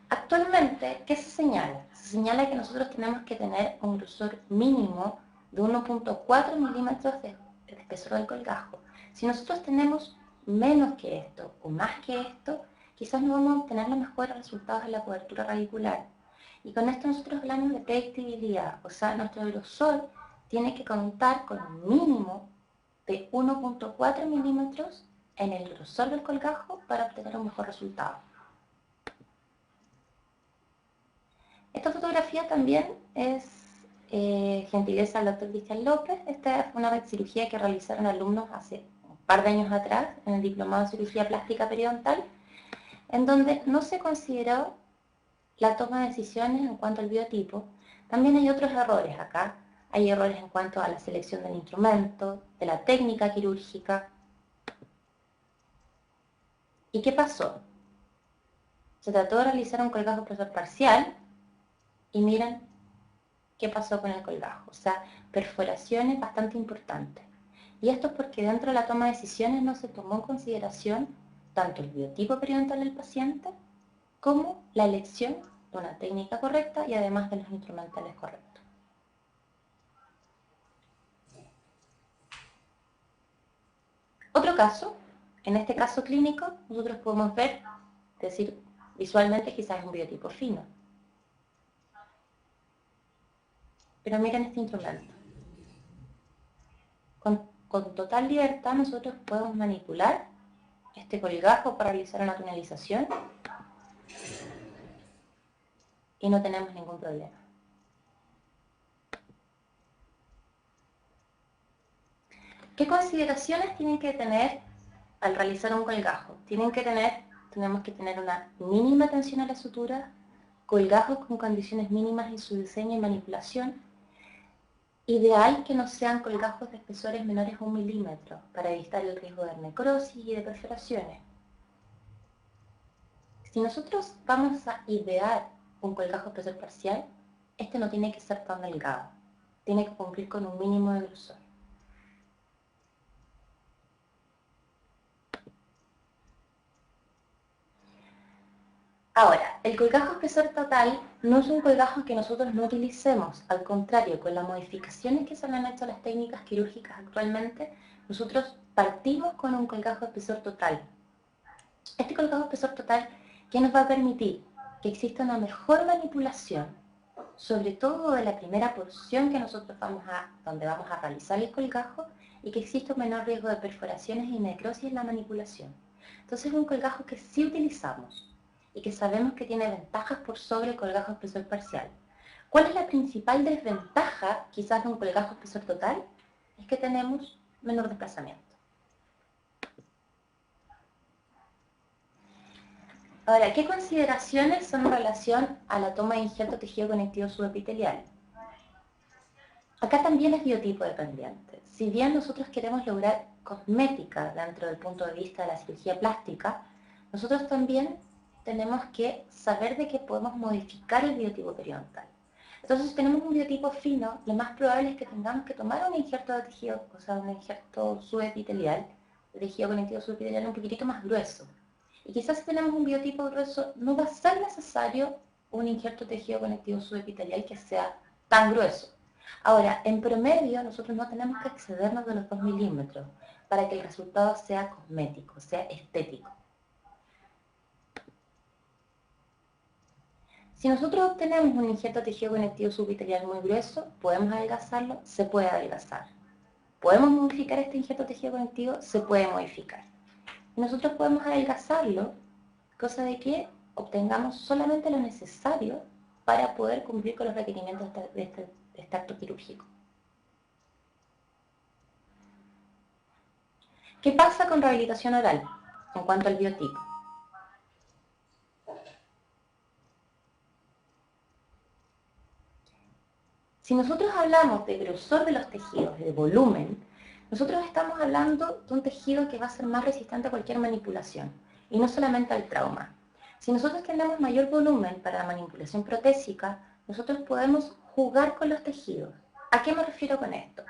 Actualmente, ¿qué se señala? Se señala que nosotros tenemos que tener un grosor mínimo de 1.4 milímetros de espesor del colgajo. Si nosotros tenemos menos que esto o más que esto, quizás no vamos a obtener los mejores resultados en la cobertura radicular. Y con esto nosotros hablamos de predictibilidad, o sea, nuestro grosor tiene que contar con un mínimo de 1.4 milímetros en el grosor del colgajo para obtener un mejor resultado. Esta fotografía también es gentileza del doctor Cristian López. Esta fue una cirugía que realizaron alumnos hace un par de años atrás en el diplomado de cirugía plástica periodontal, en donde no se consideró la toma de decisiones en cuanto al biotipo. También hay otros errores acá. Hay errores en cuanto a la selección del instrumento, de la técnica quirúrgica. ¿Y qué pasó? Se trató de realizar un colgajo espesor parcial y miren qué pasó con el colgajo. O sea, perforaciones bastante importantes. Y esto es porque dentro de la toma de decisiones no se tomó en consideración tanto el biotipo periodontal del paciente como la elección de una técnica correcta y además de los instrumentales correctos. Otro caso, en este caso clínico, nosotros podemos ver, es decir, visualmente quizás es un biotipo fino. Pero miren este instrumento. Con total libertad nosotros podemos manipular este colgajo para realizar una tunelización y no tenemos ningún problema. ¿Qué consideraciones tienen que tener al realizar un colgajo? Tenemos que tener una mínima tensión a la sutura, colgajos con condiciones mínimas en su diseño y manipulación. Ideal que no sean colgajos de espesores menores a 1 milímetro para evitar el riesgo de necrosis y de perforaciones. Si nosotros vamos a idear un colgajo espesor parcial, este no tiene que ser tan delgado, tiene que cumplir con un mínimo de grosor. Ahora, el colgajo espesor total no es un colgajo que nosotros no utilicemos, al contrario, con las modificaciones que se le han hecho a las técnicas quirúrgicas actualmente, nosotros partimos con un colgajo espesor total. Este colgajo espesor total, ¿qué nos va a permitir? Que exista una mejor manipulación, sobre todo de la primera porción que nosotros donde vamos a realizar el colgajo, y que exista un menor riesgo de perforaciones y necrosis en la manipulación. Entonces es un colgajo que sí utilizamos y que sabemos que tiene ventajas por sobre el colgajo espesor parcial. ¿Cuál es la principal desventaja quizás de un colgajo espesor total? Es que tenemos menor desplazamiento. Ahora, ¿qué consideraciones son en relación a la toma de injerto tejido conectivo subepitelial? Acá también es biotipo dependiente. Si bien nosotros queremos lograr cosmética dentro del punto de vista de la cirugía plástica, nosotros también tenemos que saber de que podemos modificar el biotipo periodontal. Entonces, si tenemos un biotipo fino, lo más probable es que tengamos que tomar un injerto de tejido, o sea, un injerto subepitelial, de tejido conectivo subepitelial un poquitito más grueso. Y quizás si tenemos un biotipo grueso, no va a ser necesario un injerto de tejido conectivo subepitelial que sea tan grueso. Ahora, en promedio, nosotros no tenemos que excedernos de los 2 milímetros para que el resultado sea cosmético, sea estético. Si nosotros obtenemos un injerto de tejido conectivo subepitelial muy grueso, ¿podemos adelgazarlo? Se puede adelgazar. ¿Podemos modificar este injerto de tejido conectivo? Se puede modificar. Y nosotros podemos adelgazarlo, cosa de que obtengamos solamente lo necesario para poder cumplir con los requerimientos de este acto quirúrgico. ¿Qué pasa con rehabilitación oral en cuanto al biotipo? Si nosotros hablamos de grosor de los tejidos, de volumen, nosotros estamos hablando de un tejido que va a ser más resistente a cualquier manipulación, y no solamente al trauma. Si nosotros tenemos mayor volumen para la manipulación protésica, nosotros podemos jugar con los tejidos. ¿A qué me refiero con esto?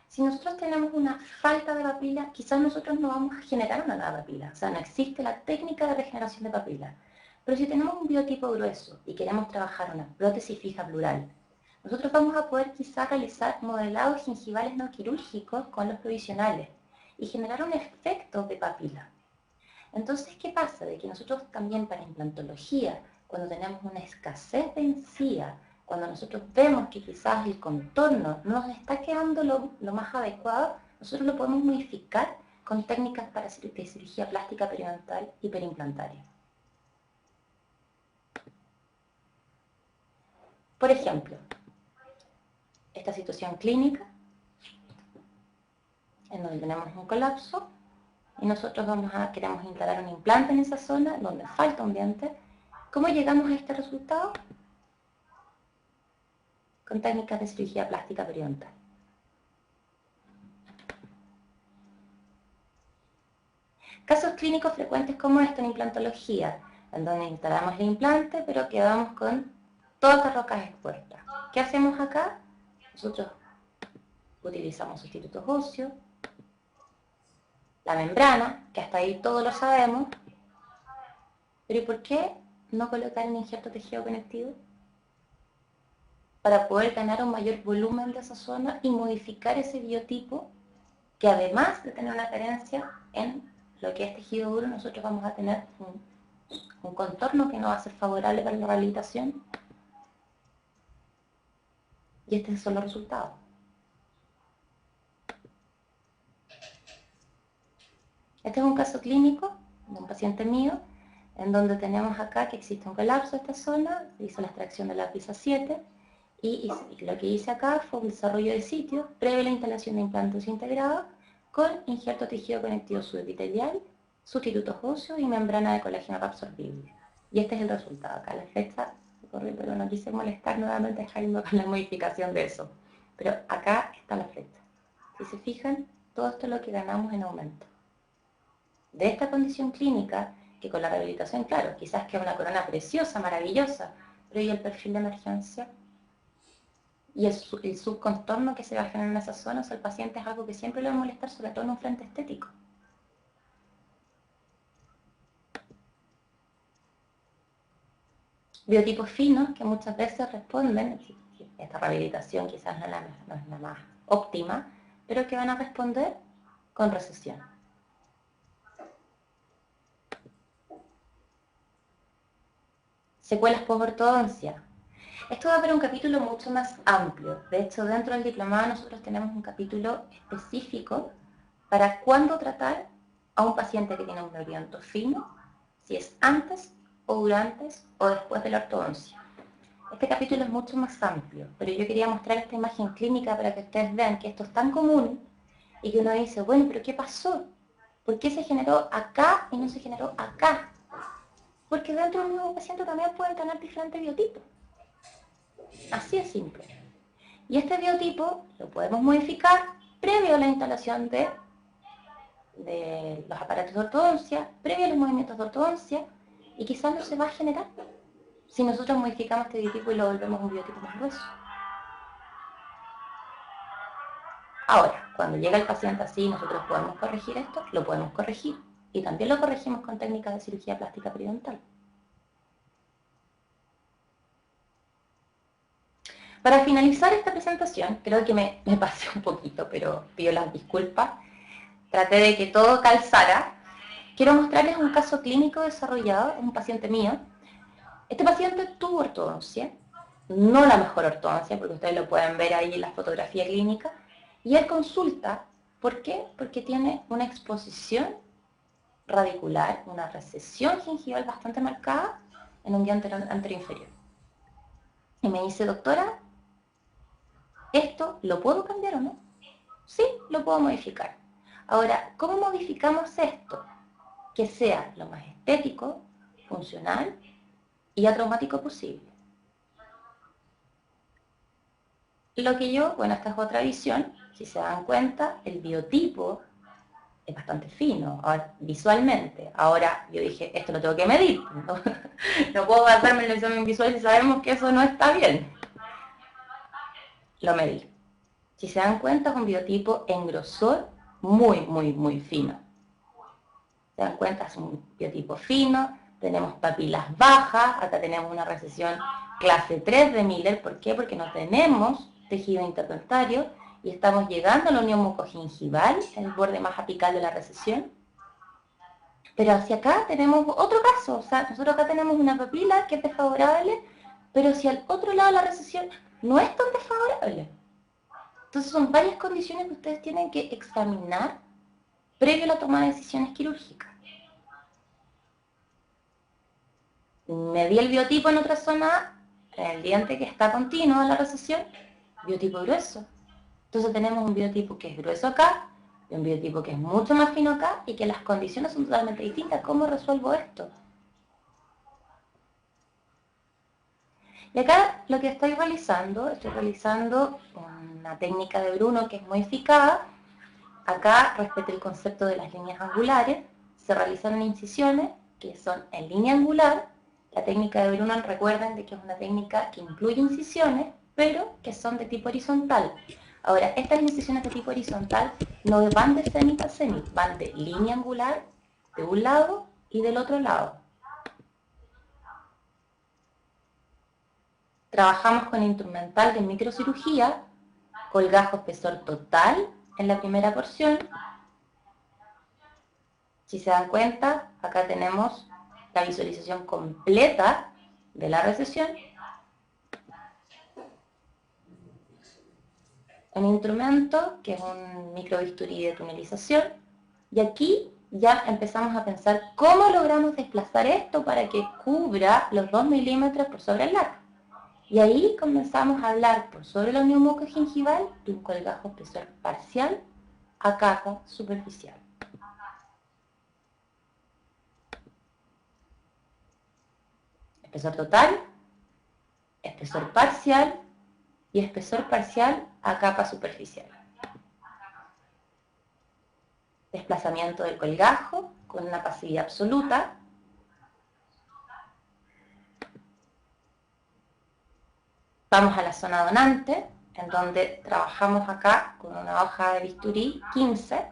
Si nosotros tenemos una falta de papila, quizás nosotros no vamos a generar una nueva papila, o sea, no existe la técnica de regeneración de papila. Pero si tenemos un biotipo grueso y queremos trabajar una prótesis fija plural, nosotros vamos a poder quizás realizar modelados gingivales no quirúrgicos con los provisionales y generar un efecto de papila. Entonces, ¿qué pasa? De que nosotros también para implantología, cuando tenemos una escasez de encía, cuando nosotros vemos que quizás el contorno no nos está quedando lo más adecuado, nosotros lo podemos modificar con técnicas de cirugía plástica periodontal y perimplantaria. Por ejemplo, esta situación clínica, en donde tenemos un colapso, y nosotros queremos instalar un implante en esa zona donde falta un diente. ¿Cómo llegamos a este resultado? Con técnicas de cirugía plástica periodontal. Casos clínicos frecuentes como esto en implantología, en donde instalamos el implante, pero quedamos con todas las rocas expuestas. ¿Qué hacemos acá? Nosotros utilizamos sustitutos óseos, la membrana, que hasta ahí todos lo sabemos, pero ¿y por qué no colocar un injerto tejido conectivo? Para poder ganar un mayor volumen de esa zona y modificar ese biotipo, que además de tener una carencia en lo que es tejido duro, nosotros vamos a tener un contorno que no va a ser favorable para la rehabilitación, y estos son los resultados. Este es un caso clínico de un paciente mío, en donde tenemos acá que existe un colapso de esta zona, se hizo la extracción de la pieza 7, y lo que hice acá fue un desarrollo de sitio previo a la instalación de implantes integrados con injerto tejido conectivo subepitelial, sustitutos óseos y membrana de colágeno reabsorbible. Y este es el resultado. Acá la flecha corre, pero no quise molestar nuevamente a Jaime con la modificación de eso. Pero acá está la flecha. Si se fijan, todo esto es lo que ganamos en aumento. De esta condición clínica, que con la rehabilitación, claro, quizás queda una corona preciosa, maravillosa, pero ¿y el perfil de emergencia? Y el subcontorno que se va a generar en esa zona, o sea, el paciente es algo que siempre le va a molestar, sobre todo en un frente estético. biotipos finos que muchas veces responden, esta rehabilitación quizás no es la más óptima, pero que van a responder con recesión. Secuelas post-ortodoncia. Esto va a haber un capítulo mucho más amplio. De hecho, dentro del diplomado nosotros tenemos un capítulo específico para cuándo tratar a un paciente que tiene un neurobiodonto fino, si es antes o durante o después de la ortodoncia. Este capítulo es mucho más amplio, pero yo quería mostrar esta imagen clínica para que ustedes vean que esto es tan común y que uno dice, bueno, pero ¿qué pasó? ¿Por qué se generó acá y no se generó acá? Porque dentro del mismo paciente también pueden tener diferentes biotipos. Así es simple. Y este biotipo lo podemos modificar previo a la instalación de los aparatos de ortodoncia, previo a los movimientos de ortodoncia, y quizás no se va a generar si nosotros modificamos este biotipo y lo volvemos un biotipo más grueso. Ahora, cuando llega el paciente así, nosotros podemos corregir esto, lo podemos corregir. Y también lo corregimos con técnicas de cirugía plástica periodontal. Para finalizar esta presentación, creo que me pasé un poquito, pero pido las disculpas. Traté de que todo calzara. Quiero mostrarles un caso clínico desarrollado, un paciente mío. Este paciente tuvo ortodoncia, no la mejor ortodoncia, porque ustedes lo pueden ver ahí en la fotografía clínica, y él consulta, ¿por qué? Porque tiene una exposición radicular, una recesión gingival bastante marcada en un diente anterior inferior. Y me dice, doctora, ¿esto lo puedo cambiar o no? Sí, lo puedo modificar. Ahora, ¿cómo modificamos esto? Que sea lo más estético, funcional y atraumático posible. Lo que yo, bueno, esta es otra visión, si se dan cuenta, el biotipo es bastante fino, ahora, visualmente. Ahora yo dije, esto lo tengo que medir, no puedo hacerme el examen visual si sabemos que eso no está bien. Lo medí. Si se dan cuenta, es un biotipo en grosor muy, muy, muy fino. Se dan cuenta, es un biotipo fino, tenemos papilas bajas, acá tenemos una recesión clase 3 de Miller. ¿Por qué? Porque no tenemos tejido interdentario y estamos llegando a la unión mucogingival, el borde más apical de la recesión. Pero hacia acá tenemos otro caso, o sea, nosotros acá tenemos una papila que es desfavorable, pero hacia el otro lado de la recesión no es tan desfavorable. Entonces son varias condiciones que ustedes tienen que examinar previo a la toma de decisiones quirúrgicas. Medí el biotipo en otra zona, en el diente que está continuo en la recesión, biotipo grueso. Entonces tenemos un biotipo que es grueso acá, y un biotipo que es mucho más fino acá, y que las condiciones son totalmente distintas. ¿Cómo resuelvo esto? Y acá lo que estoy realizando una técnica de Bruno que es modificada. Acá, respecto al concepto de las líneas angulares, se realizaron incisiones que son en línea angular. La técnica de Bruno, recuerden de que es una técnica que incluye incisiones, pero que son de tipo horizontal. Ahora, estas incisiones de tipo horizontal no van de cenit a cenit, van de línea angular de un lado y del otro lado. Trabajamos con instrumental de microcirugía, colgajo espesor total en la primera porción. Si se dan cuenta, acá tenemos la visualización completa de la recesión. Un instrumento que es un microbisturí de tunelización. Y aquí ya empezamos a pensar cómo logramos desplazar esto para que cubra los 2 milímetros por sobre el lac. Y ahí comenzamos a hablar por sobre la unión mucogingival de un colgajo espesor parcial a capa superficial. Espesor total, espesor parcial y espesor parcial a capa superficial. Desplazamiento del colgajo con una pasividad absoluta. Vamos a la zona donante, en donde trabajamos acá con una hoja de bisturí 15.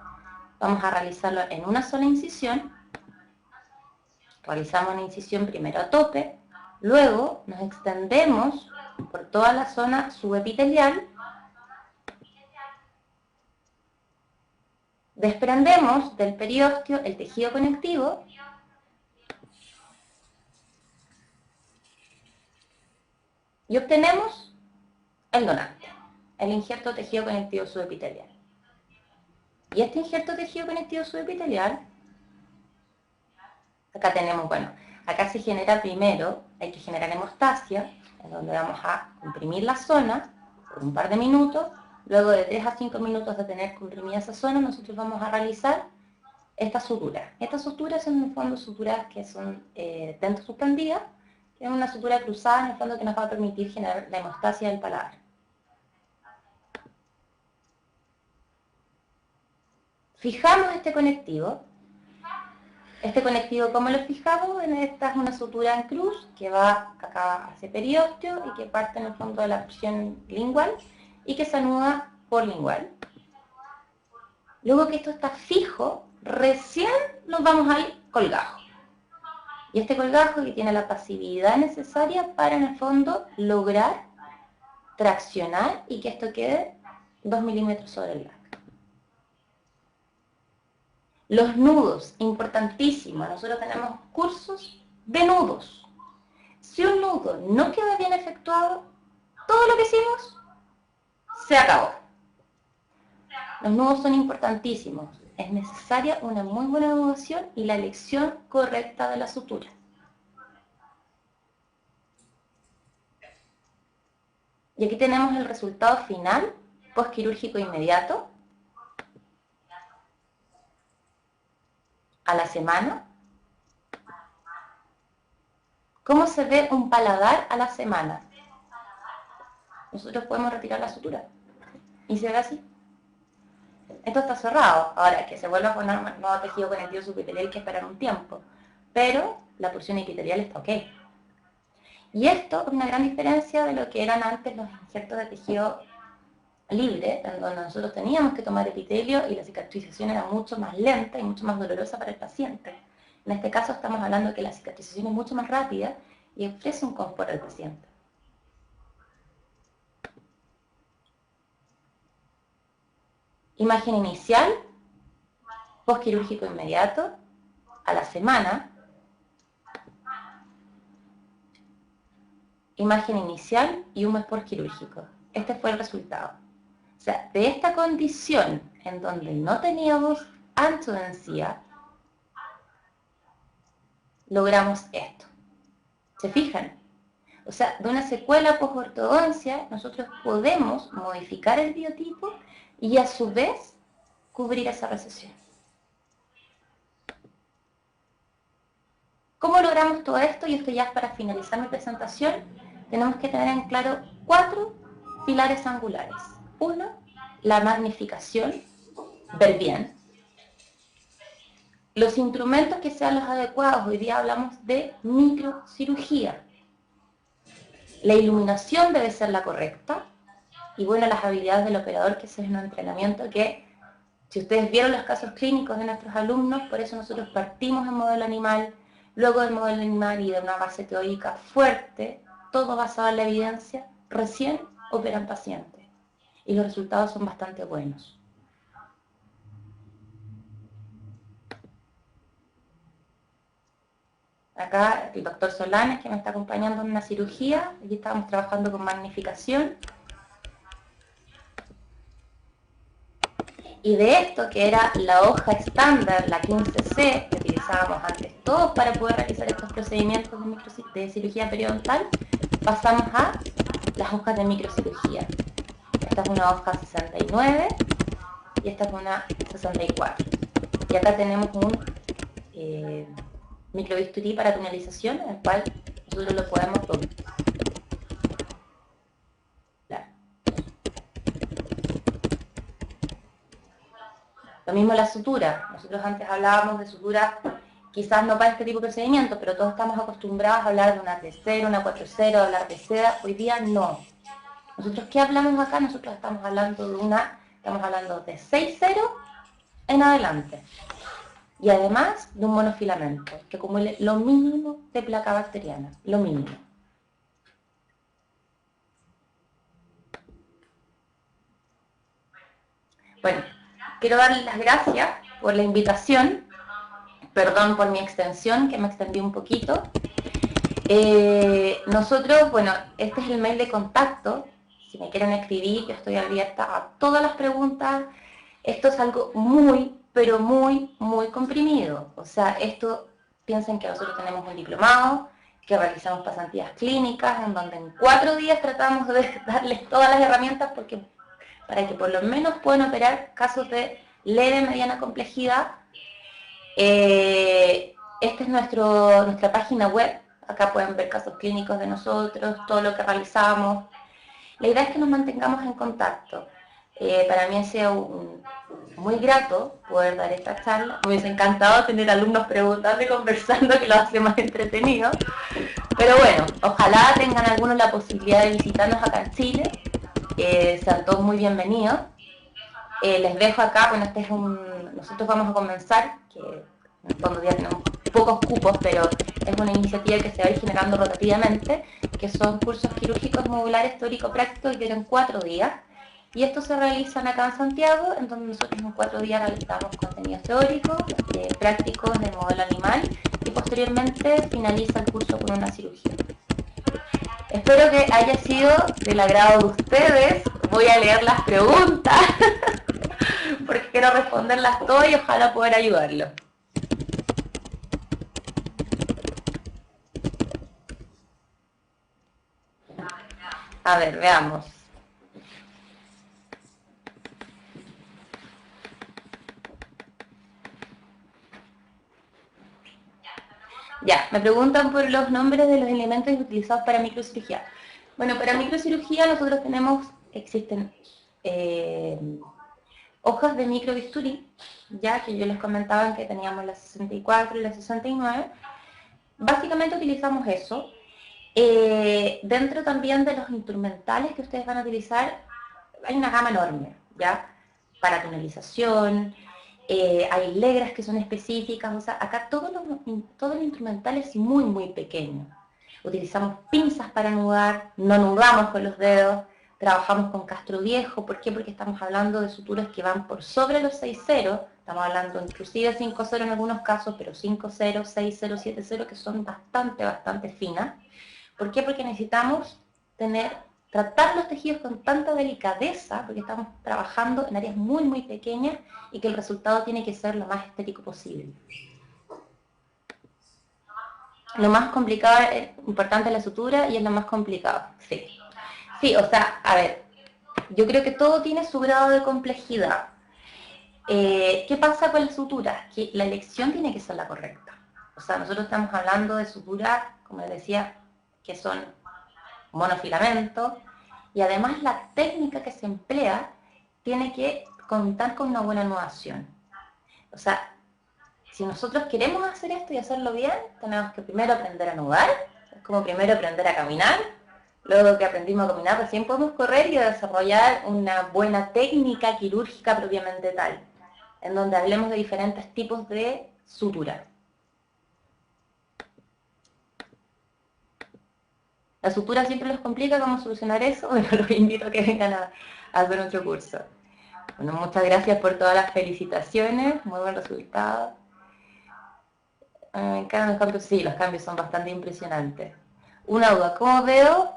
Vamos a realizarlo en una sola incisión. Realizamos una incisión primero a tope, Luego nos extendemos por toda la zona subepitelial, desprendemos del periósteo el tejido conectivo y obtenemos el donante, el injerto tejido conectivo subepitelial. Y este injerto tejido conectivo subepitelial, acá tenemos, bueno, acá se genera primero, hay que generar hemostasia, en donde vamos a comprimir la zona por un par de minutos. Luego de 3 a 5 minutos de tener comprimida esa zona, nosotros vamos a realizar esta sutura. Estas suturas son en el fondo suturas que son dentro suspendidas, que es una sutura cruzada en el fondo que nos va a permitir generar la hemostasia del paladar. Fijamos este conectivo. Este conectivo, ¿cómo lo fijamos? Esta es una sutura en cruz que va acá hacia periósteo y que parte en el fondo de la porción lingual y que se anuda por lingual. Luego que esto está fijo, recién nos vamos al colgajo. Y este colgajo que tiene la pasividad necesaria para en el fondo lograr traccionar y que esto quede 2 milímetros sobre el lápiz. Los nudos, importantísimo. Nosotros tenemos cursos de nudos. Si un nudo no queda bien efectuado, todo lo que hicimos se acabó. Los nudos son importantísimos. Es necesaria una muy buena nudación y la elección correcta de la sutura. Y aquí tenemos el resultado final, postquirúrgico inmediato, a la semana. ¿Cómo se ve un paladar a la semana? Nosotros podemos retirar la sutura y se ve así. Esto está cerrado. Ahora, que se vuelva a poner nuevo tejido conectivo subepitelial hay que esperar un tiempo. Pero la porción epitelial está ok. Y esto es una gran diferencia de lo que eran antes los injertos de tejido libre, en donde nosotros teníamos que tomar epitelio y la cicatrización era mucho más lenta y mucho más dolorosa para el paciente. En este caso estamos hablando de que la cicatrización es mucho más rápida y ofrece un confort al paciente. Imagen inicial, postquirúrgico inmediato, a la semana. Imagen inicial y un mes postquirúrgico. Este fue el resultado. O sea, de esta condición en donde no teníamos ancho de encía, logramos esto. ¿Se fijan? O sea, de una secuela post-ortodoncia, nosotros podemos modificar el biotipo y a su vez cubrir esa recesión. ¿Cómo logramos todo esto? Y esto ya es para finalizar mi presentación. Tenemos que tener en claro 4 pilares angulares. 1, la magnificación, ver bien. Los instrumentos que sean los adecuados, hoy día hablamos de microcirugía. La iluminación debe ser la correcta. Y bueno, las habilidades del operador, que ese es un entrenamiento que, si ustedes vieron los casos clínicos de nuestros alumnos, por eso nosotros partimos en modelo animal, luego del modelo animal y de una base teórica fuerte, todo basado en la evidencia, recién operan pacientes. Y los resultados son bastante buenos. Acá el doctor Solanes, que me está acompañando en una cirugía, aquí estábamos trabajando con magnificación. Y de esto, que era la hoja estándar, la 15C, que utilizábamos antes todos para poder realizar estos procedimientos de cirugía periodontal, pasamos a las hojas de microcirugía. Esta es una hoja 69 y esta es una 64. Y acá tenemos un microbisturí para tunelización, en el cual nosotros lo podemos doblar. Lo mismo la sutura. Nosotros antes hablábamos de sutura, quizás no para este tipo de procedimientos, pero todos estamos acostumbrados a hablar de una T0, una 4.0, hablar de seda. Hoy día no. Nosotros, ¿qué hablamos acá? Nosotros estamos hablando de 6.0 en adelante. Y además de un monofilamento, que acumule lo mínimo de placa bacteriana, lo mínimo. Bueno, quiero darles las gracias por la invitación. Perdón por mi extensión, que me extendí un poquito. Nosotros, bueno, este es el mail de contacto. Si me quieren escribir, yo estoy abierta a todas las preguntas. Esto es algo muy, pero muy, muy comprimido. O sea, esto, piensen que nosotros tenemos un diplomado, que realizamos pasantías clínicas, en donde en 4 días tratamos de darles todas las herramientas para que por lo menos puedan operar casos de leve, mediana complejidad. Esta es nuestra página web. Acá pueden ver casos clínicos de nosotros, todo lo que realizamos. La idea es que nos mantengamos en contacto. Para mí ha sido muy grato poder dar esta charla. Me hubiese encantado tener alumnos preguntando y conversando, que lo hace más entretenido. Pero bueno, ojalá tengan algunos la posibilidad de visitarnos acá en Chile. Sean todos muy bienvenidos. Les dejo acá, bueno, nosotros vamos a comenzar, que en el fondo ya tenemos pocos cupos, pero es una iniciativa que se va a ir generando rotativamente, que son cursos quirúrgicos modulares teórico-prácticos que duran 4 días. Y estos se realizan acá en Santiago, en donde nosotros en 4 días realizamos contenidos teóricos, prácticos del modelo animal, y posteriormente finaliza el curso con una cirugía. Espero que haya sido del agrado de ustedes. Voy a leer las preguntas, porque quiero responderlas todas y ojalá poder ayudarlos. A ver, veamos. Ya, me preguntan por los nombres de los elementos utilizados para microcirugía. Bueno, para microcirugía nosotros existen hojas de microbisturí, ya que yo les comentaba que teníamos la 64 y la 69. Básicamente utilizamos eso. Dentro también de los instrumentales que ustedes van a utilizar, hay una gama enorme, ¿ya? Para tunelización, hay legras que son específicas, o sea, acá todo el instrumental es muy, muy pequeño. Utilizamos pinzas para anudar, no anudamos con los dedos, trabajamos con castro viejo. ¿Por qué? Porque estamos hablando de suturas que van por sobre los 6 ceros, estamos hablando inclusive 5 ceros en algunos casos, pero 5 ceros, 6 ceros, 7 ceros, que son bastante finas. ¿Por qué? Porque necesitamos tratar los tejidos con tanta delicadeza, porque estamos trabajando en áreas muy, muy pequeñas y que el resultado tiene que ser lo más estético posible. Lo más complicado es importante la sutura y es lo más complicado, sí. Sí, o sea, a ver, yo creo que todo tiene su grado de complejidad. ¿Qué pasa con la sutura? Que la elección tiene que ser la correcta. O sea, nosotros estamos hablando de suturas, como les decía, que son monofilamentos, y además la técnica que se emplea tiene que contar con una buena anudación. O sea, si nosotros queremos hacer esto y hacerlo bien, tenemos que primero aprender a anudar, es como primero aprender a caminar, luego que aprendimos a caminar recién podemos correr y desarrollar una buena técnica quirúrgica propiamente tal, en donde hablemos de diferentes tipos de sutura. La sutura siempre les complica cómo solucionar eso, pero los invito a que vengan a hacer nuestro curso. Bueno, muchas gracias por todas las felicitaciones, muy buen resultado. Me encantan los cambios, sí, los cambios son bastante impresionantes. Una duda, ¿cómo veo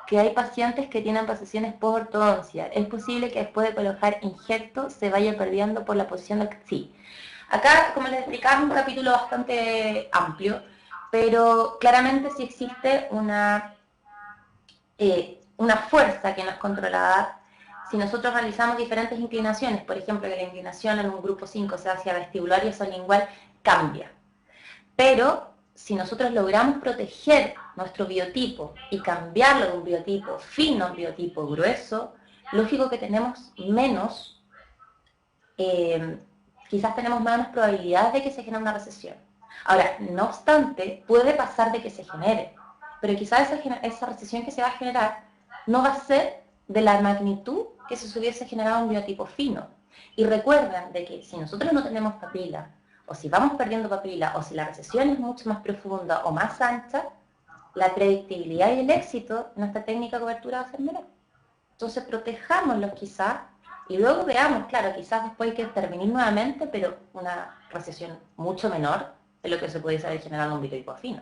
que hay pacientes que tienen pacientes post-ortodoncia? ¿Es posible que después de colocar injerto se vaya perdiendo por la posición del...? Sí. Acá, como les explicaba, es un capítulo bastante amplio, pero claramente sí existe una fuerza que no es controlada. Si nosotros realizamos diferentes inclinaciones, por ejemplo, que la inclinación en un grupo 5 sea hacia vestibular y esolingual, cambia. Pero si nosotros logramos proteger nuestro biotipo y cambiarlo de un biotipo fino a un biotipo grueso, lógico que tenemos menos, quizás tenemos menos probabilidades de que se genere una recesión. Ahora, no obstante, puede pasar de que se genere, pero quizás esa recesión que se va a generar no va a ser de la magnitud que si se hubiese generado un biotipo fino. Y recuerden de que si nosotros no tenemos papila, o si vamos perdiendo papila, o si la recesión es mucho más profunda o más ancha, la predictibilidad y el éxito en esta técnica de cobertura va a ser menor. Entonces protejámoslos quizás Y luego veamos, claro, quizás después hay que intervenir nuevamente, pero una recesión mucho menor de lo que se pudiese haber generado en un virus porcino.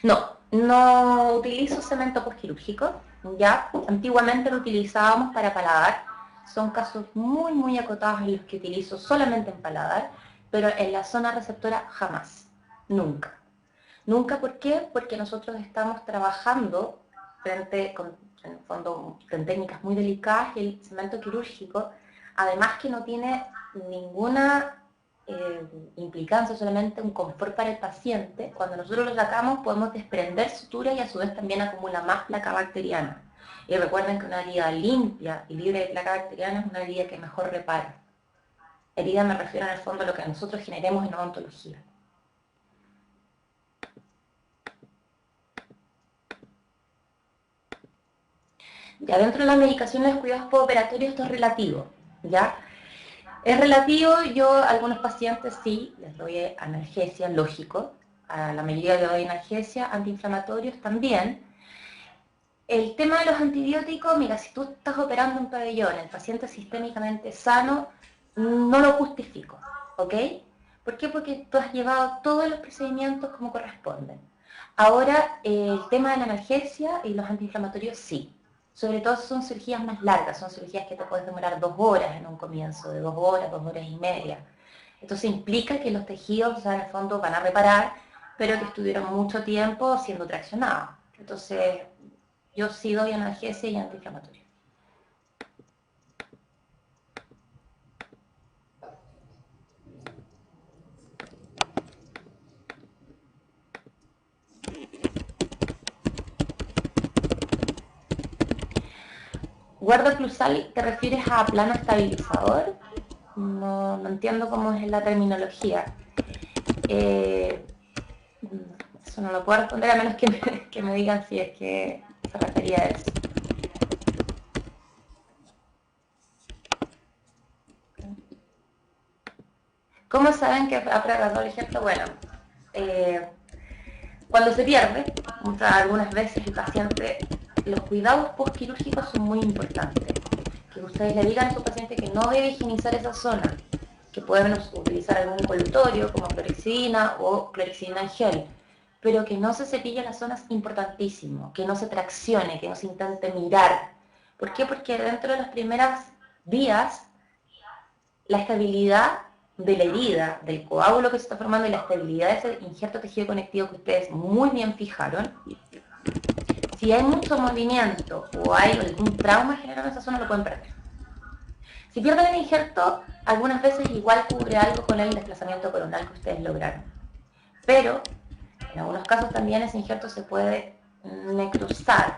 No, no utilizo cemento postquirúrgico, ya. Antiguamente lo utilizábamos para paladar. Son casos muy, muy acotados en los que utilizo solamente en paladar, pero en la zona receptora jamás, nunca. Nunca, ¿por qué? Porque nosotros estamos trabajando en el fondo, con técnicas muy delicadas y el cemento quirúrgico, además que no tiene ninguna implicancia, solamente un confort para el paciente. Cuando nosotros lo sacamos podemos desprender sutura y a su vez también acumula más placa bacteriana. Y recuerden que una herida limpia y libre de placa bacteriana es una herida que mejor repara. Herida me refiero en el fondo a lo que nosotros generemos en odontología. Ya dentro de la medicación de los cuidados postoperatorios esto es relativo, ¿ya? Es relativo, yo a algunos pacientes sí les doy analgesia, lógico, a la mayoría le doy analgesia, antiinflamatorios también. El tema de los antibióticos, mira, si tú estás operando un pabellón, el paciente es sistémicamente sano, no lo justifico, ¿ok? ¿Por qué? Porque tú has llevado todos los procedimientos como corresponden. Ahora, el tema de la analgesia y los antiinflamatorios sí. Sobre todo son cirugías más largas, son cirugías que te puedes demorar 2 horas en un comienzo, de 2 horas y media. Entonces implica que los tejidos, o sea, en el fondo van a reparar, pero que estuvieron mucho tiempo siendo traccionados. Entonces, yo sí doy analgesia y antiinflamatorio. Guarda oclusal, ¿te refieres a plano estabilizador? No, no entiendo cómo es la terminología. Eso no lo puedo responder a menos que me digan si es que se refería a eso. ¿Cómo saben que ha fracasado el ejemplo? Bueno, cuando se pierde, algunas veces el paciente, los cuidados postquirúrgicos son muy importantes. Que ustedes le digan a su paciente que no debe higienizar esa zona, que pueden utilizar algún colutorio como clorexidina o clorexidina en gel, pero que no se cepille la zona es importantísimo, que no se traccione, que no se intente mirar. ¿Por qué? Porque dentro de las primeras días, la estabilidad de la herida, del coágulo que se está formando y la estabilidad de ese injerto tejido conectivo que ustedes muy bien fijaron, si hay mucho movimiento o hay algún trauma generado en esa zona, lo pueden perder. Si pierden el injerto, algunas veces igual cubre algo con el desplazamiento coronal que ustedes lograron. Pero, en algunos casos también ese injerto se puede necrosar.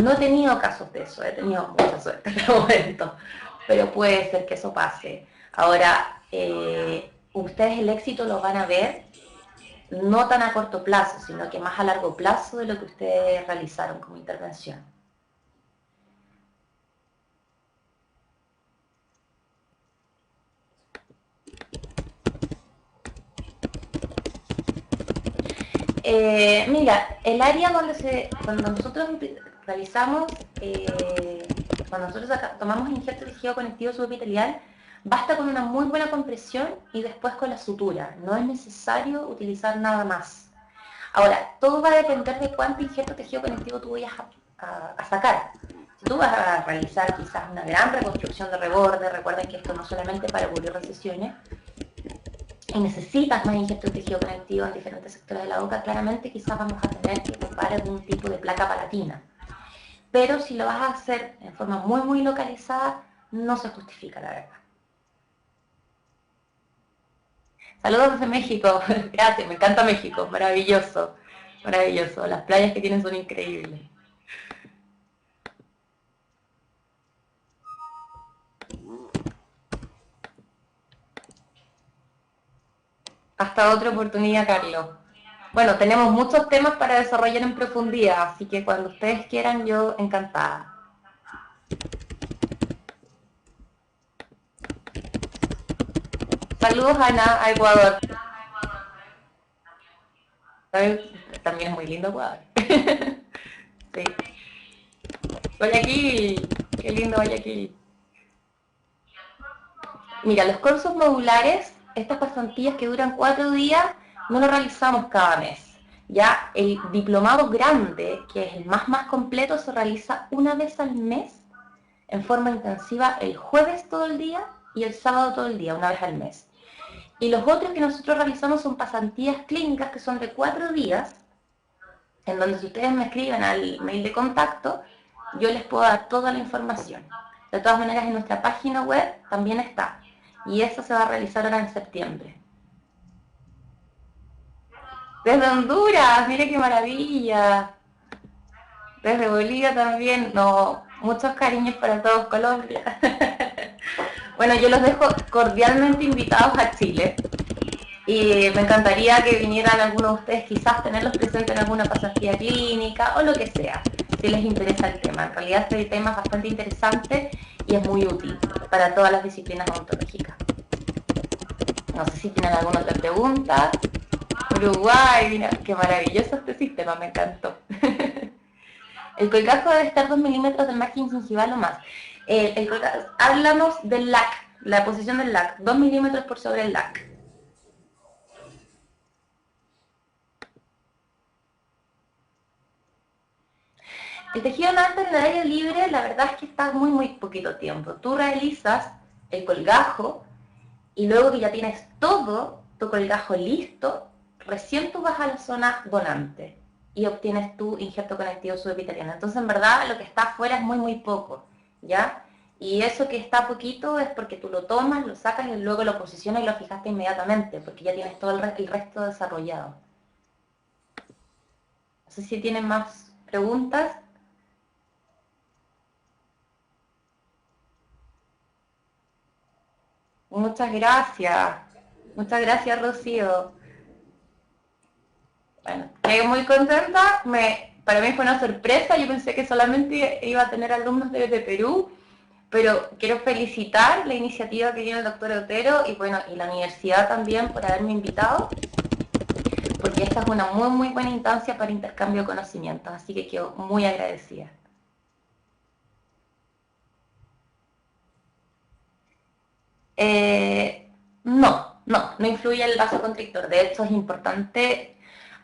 No he tenido casos de eso, he tenido mucha suerte en el momento, pero puede ser que eso pase. Ahora, ustedes el éxito lo van a ver no tan a corto plazo, sino que más a largo plazo de lo que ustedes realizaron como intervención. Mira, el área cuando nosotros realizamos, cuando nosotros tomamos injerto de tejido conectivo subepitelial, basta con una muy buena compresión y después con la sutura. No es necesario utilizar nada más. Ahora, todo va a depender de cuánto injerto de tejido conectivo tú vayas a sacar. Si tú vas a realizar quizás una gran reconstrucción de reborde, recuerden que esto no solamente para cubrir recesiones, y necesitas más injerto de tejido conectivo en diferentes sectores de la boca, claramente quizás vamos a tener que ocupar algún tipo de placa palatina. Pero si lo vas a hacer en forma muy, muy localizada, no se justifica, la verdad. Saludos desde México. Gracias, me encanta México. Maravilloso, maravilloso. Las playas que tienen son increíbles. Hasta otra oportunidad, Carlos. Bueno, tenemos muchos temas para desarrollar en profundidad, así que cuando ustedes quieran, yo encantada. Saludos, Ana, a Ecuador. ¿Sabes? También es muy lindo Ecuador. Sí. Guayaquil, qué lindo Guayaquil. Mira, los cursos modulares, estas pasantías que duran 4 días, no lo realizamos cada mes. Ya el diplomado grande, que es el más completo, se realiza una vez al mes en forma intensiva el jueves todo el día y el sábado todo el día, una vez al mes. Y los otros que nosotros realizamos son pasantías clínicas que son de 4 días, en donde si ustedes me escriben al mail de contacto, yo les puedo dar toda la información. De todas maneras, en nuestra página web también está. Y eso se va a realizar ahora en septiembre. Desde Honduras, mire qué maravilla. Desde Bolivia también. No, muchos cariños para todos Colombia. Bueno, yo los dejo cordialmente invitados a Chile. Y me encantaría que vinieran algunos de ustedes, quizás tenerlos presentes en alguna pasantía clínica o lo que sea, si les interesa el tema. En realidad este tema es bastante interesante y es muy útil para todas las disciplinas odontológicas. No sé si tienen alguna otra pregunta. Uruguay, mira, qué maravilloso este sistema, me encantó. El colgajo debe estar 2 milímetros del margen gingival o más. Hablamos del LAC, la posición del LAC, 2 milímetros por sobre el LAC. El tejido nata en el aire libre, la verdad es que está muy poquito tiempo. Tú realizas el colgajo y luego que ya tienes todo tu colgajo listo, recién tú vas a la zona donante y obtienes tu injerto conectivo subepiteliano. Entonces, en verdad, lo que está afuera es muy poco, ¿ya? Y eso que está poquito es porque tú lo tomas, lo sacas y luego lo posicionas y lo fijaste inmediatamente, porque ya tienes todo el resto desarrollado. No sé si tienen más preguntas. Muchas gracias. Muchas gracias, Rocío. Bueno, quedé muy contenta. Para mí fue una sorpresa. Yo pensé que solamente iba a tener alumnos desde Perú, pero quiero felicitar la iniciativa que tiene el doctor Otero y bueno, y la universidad también por haberme invitado, porque esta es una muy buena instancia para intercambio de conocimientos, así que quedo muy agradecida. No influye el vasoconstrictor. De hecho, es importante,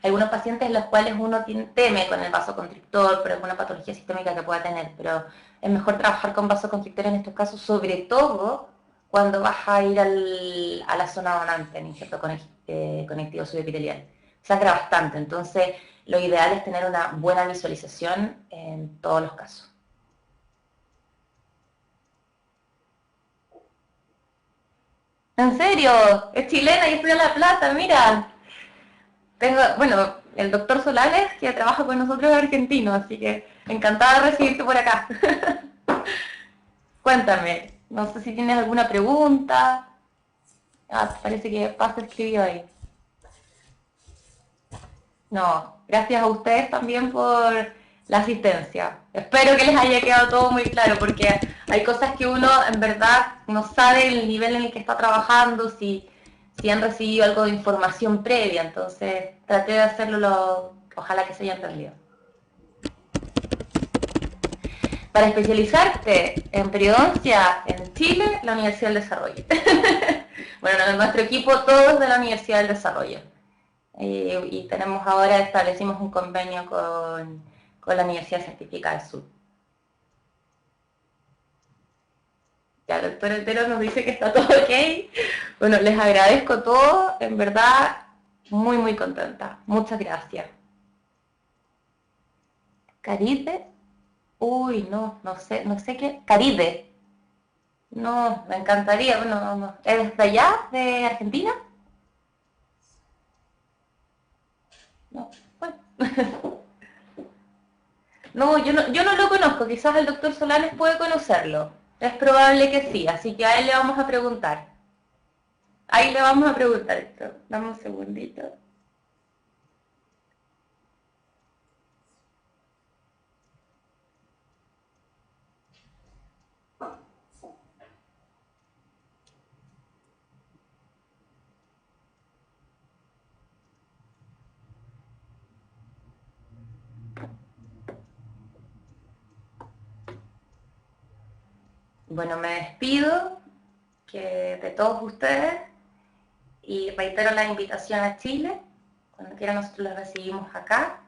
algunos pacientes en los cuales uno teme con el vasoconstrictor por alguna patología sistémica que pueda tener, pero es mejor trabajar con vasoconstrictor en estos casos, sobre todo cuando vas a ir a la zona donante en injerto conectivo subepitelial. Sangra bastante, entonces lo ideal es tener una buena visualización en todos los casos. ¿En serio? Es chilena y estudia en La Plata, mira. Bueno, el doctor Solares, que trabaja con nosotros, es argentino, así que encantada de recibirte por acá. Cuéntame, no sé si tienes alguna pregunta. Ah, parece que Paz escribió ahí. No, gracias a ustedes también por la asistencia. Espero que les haya quedado todo muy claro, porque hay cosas que uno en verdad no sabe el nivel en el que está trabajando, si han recibido algo de información previa, entonces traté de hacerlo, ojalá que se haya entendido. Para especializarte en periodoncia en Chile, la Universidad del Desarrollo. Bueno, en nuestro equipo todos de la Universidad del Desarrollo. Y tenemos ahora, establecimos un convenio con la Universidad Científica del Sur. Ya el doctor Otero nos dice que está todo ok. Bueno, les agradezco todo, en verdad, muy contenta. Muchas gracias. Caribe, uy, no sé qué. Caribe, no, me encantaría, bueno, no. ¿Es de allá, de Argentina? No, bueno. No, yo no lo conozco, quizás el doctor Solanes puede conocerlo. Es probable que sí, así que a él le vamos a preguntar. Ahí le vamos a preguntar esto. Dame un segundito. Bueno, me despido de todos ustedes y reitero la invitación a Chile. Cuando quieran nosotros los recibimos acá.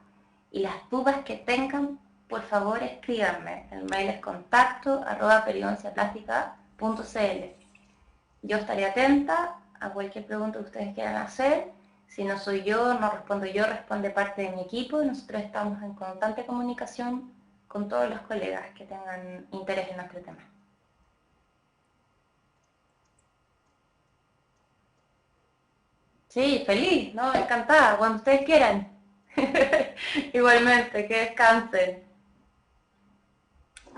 Y las dudas que tengan, por favor escríbanme. El mail es contacto@periodonciaplástica.cl. Yo estaré atenta a cualquier pregunta que ustedes quieran hacer. Si no soy yo, no respondo yo, responde parte de mi equipo. Y nosotros estamos en constante comunicación con todos los colegas que tengan interés en nuestro tema. Sí, feliz, ¿no? Encantada, cuando ustedes quieran. Igualmente, que descansen.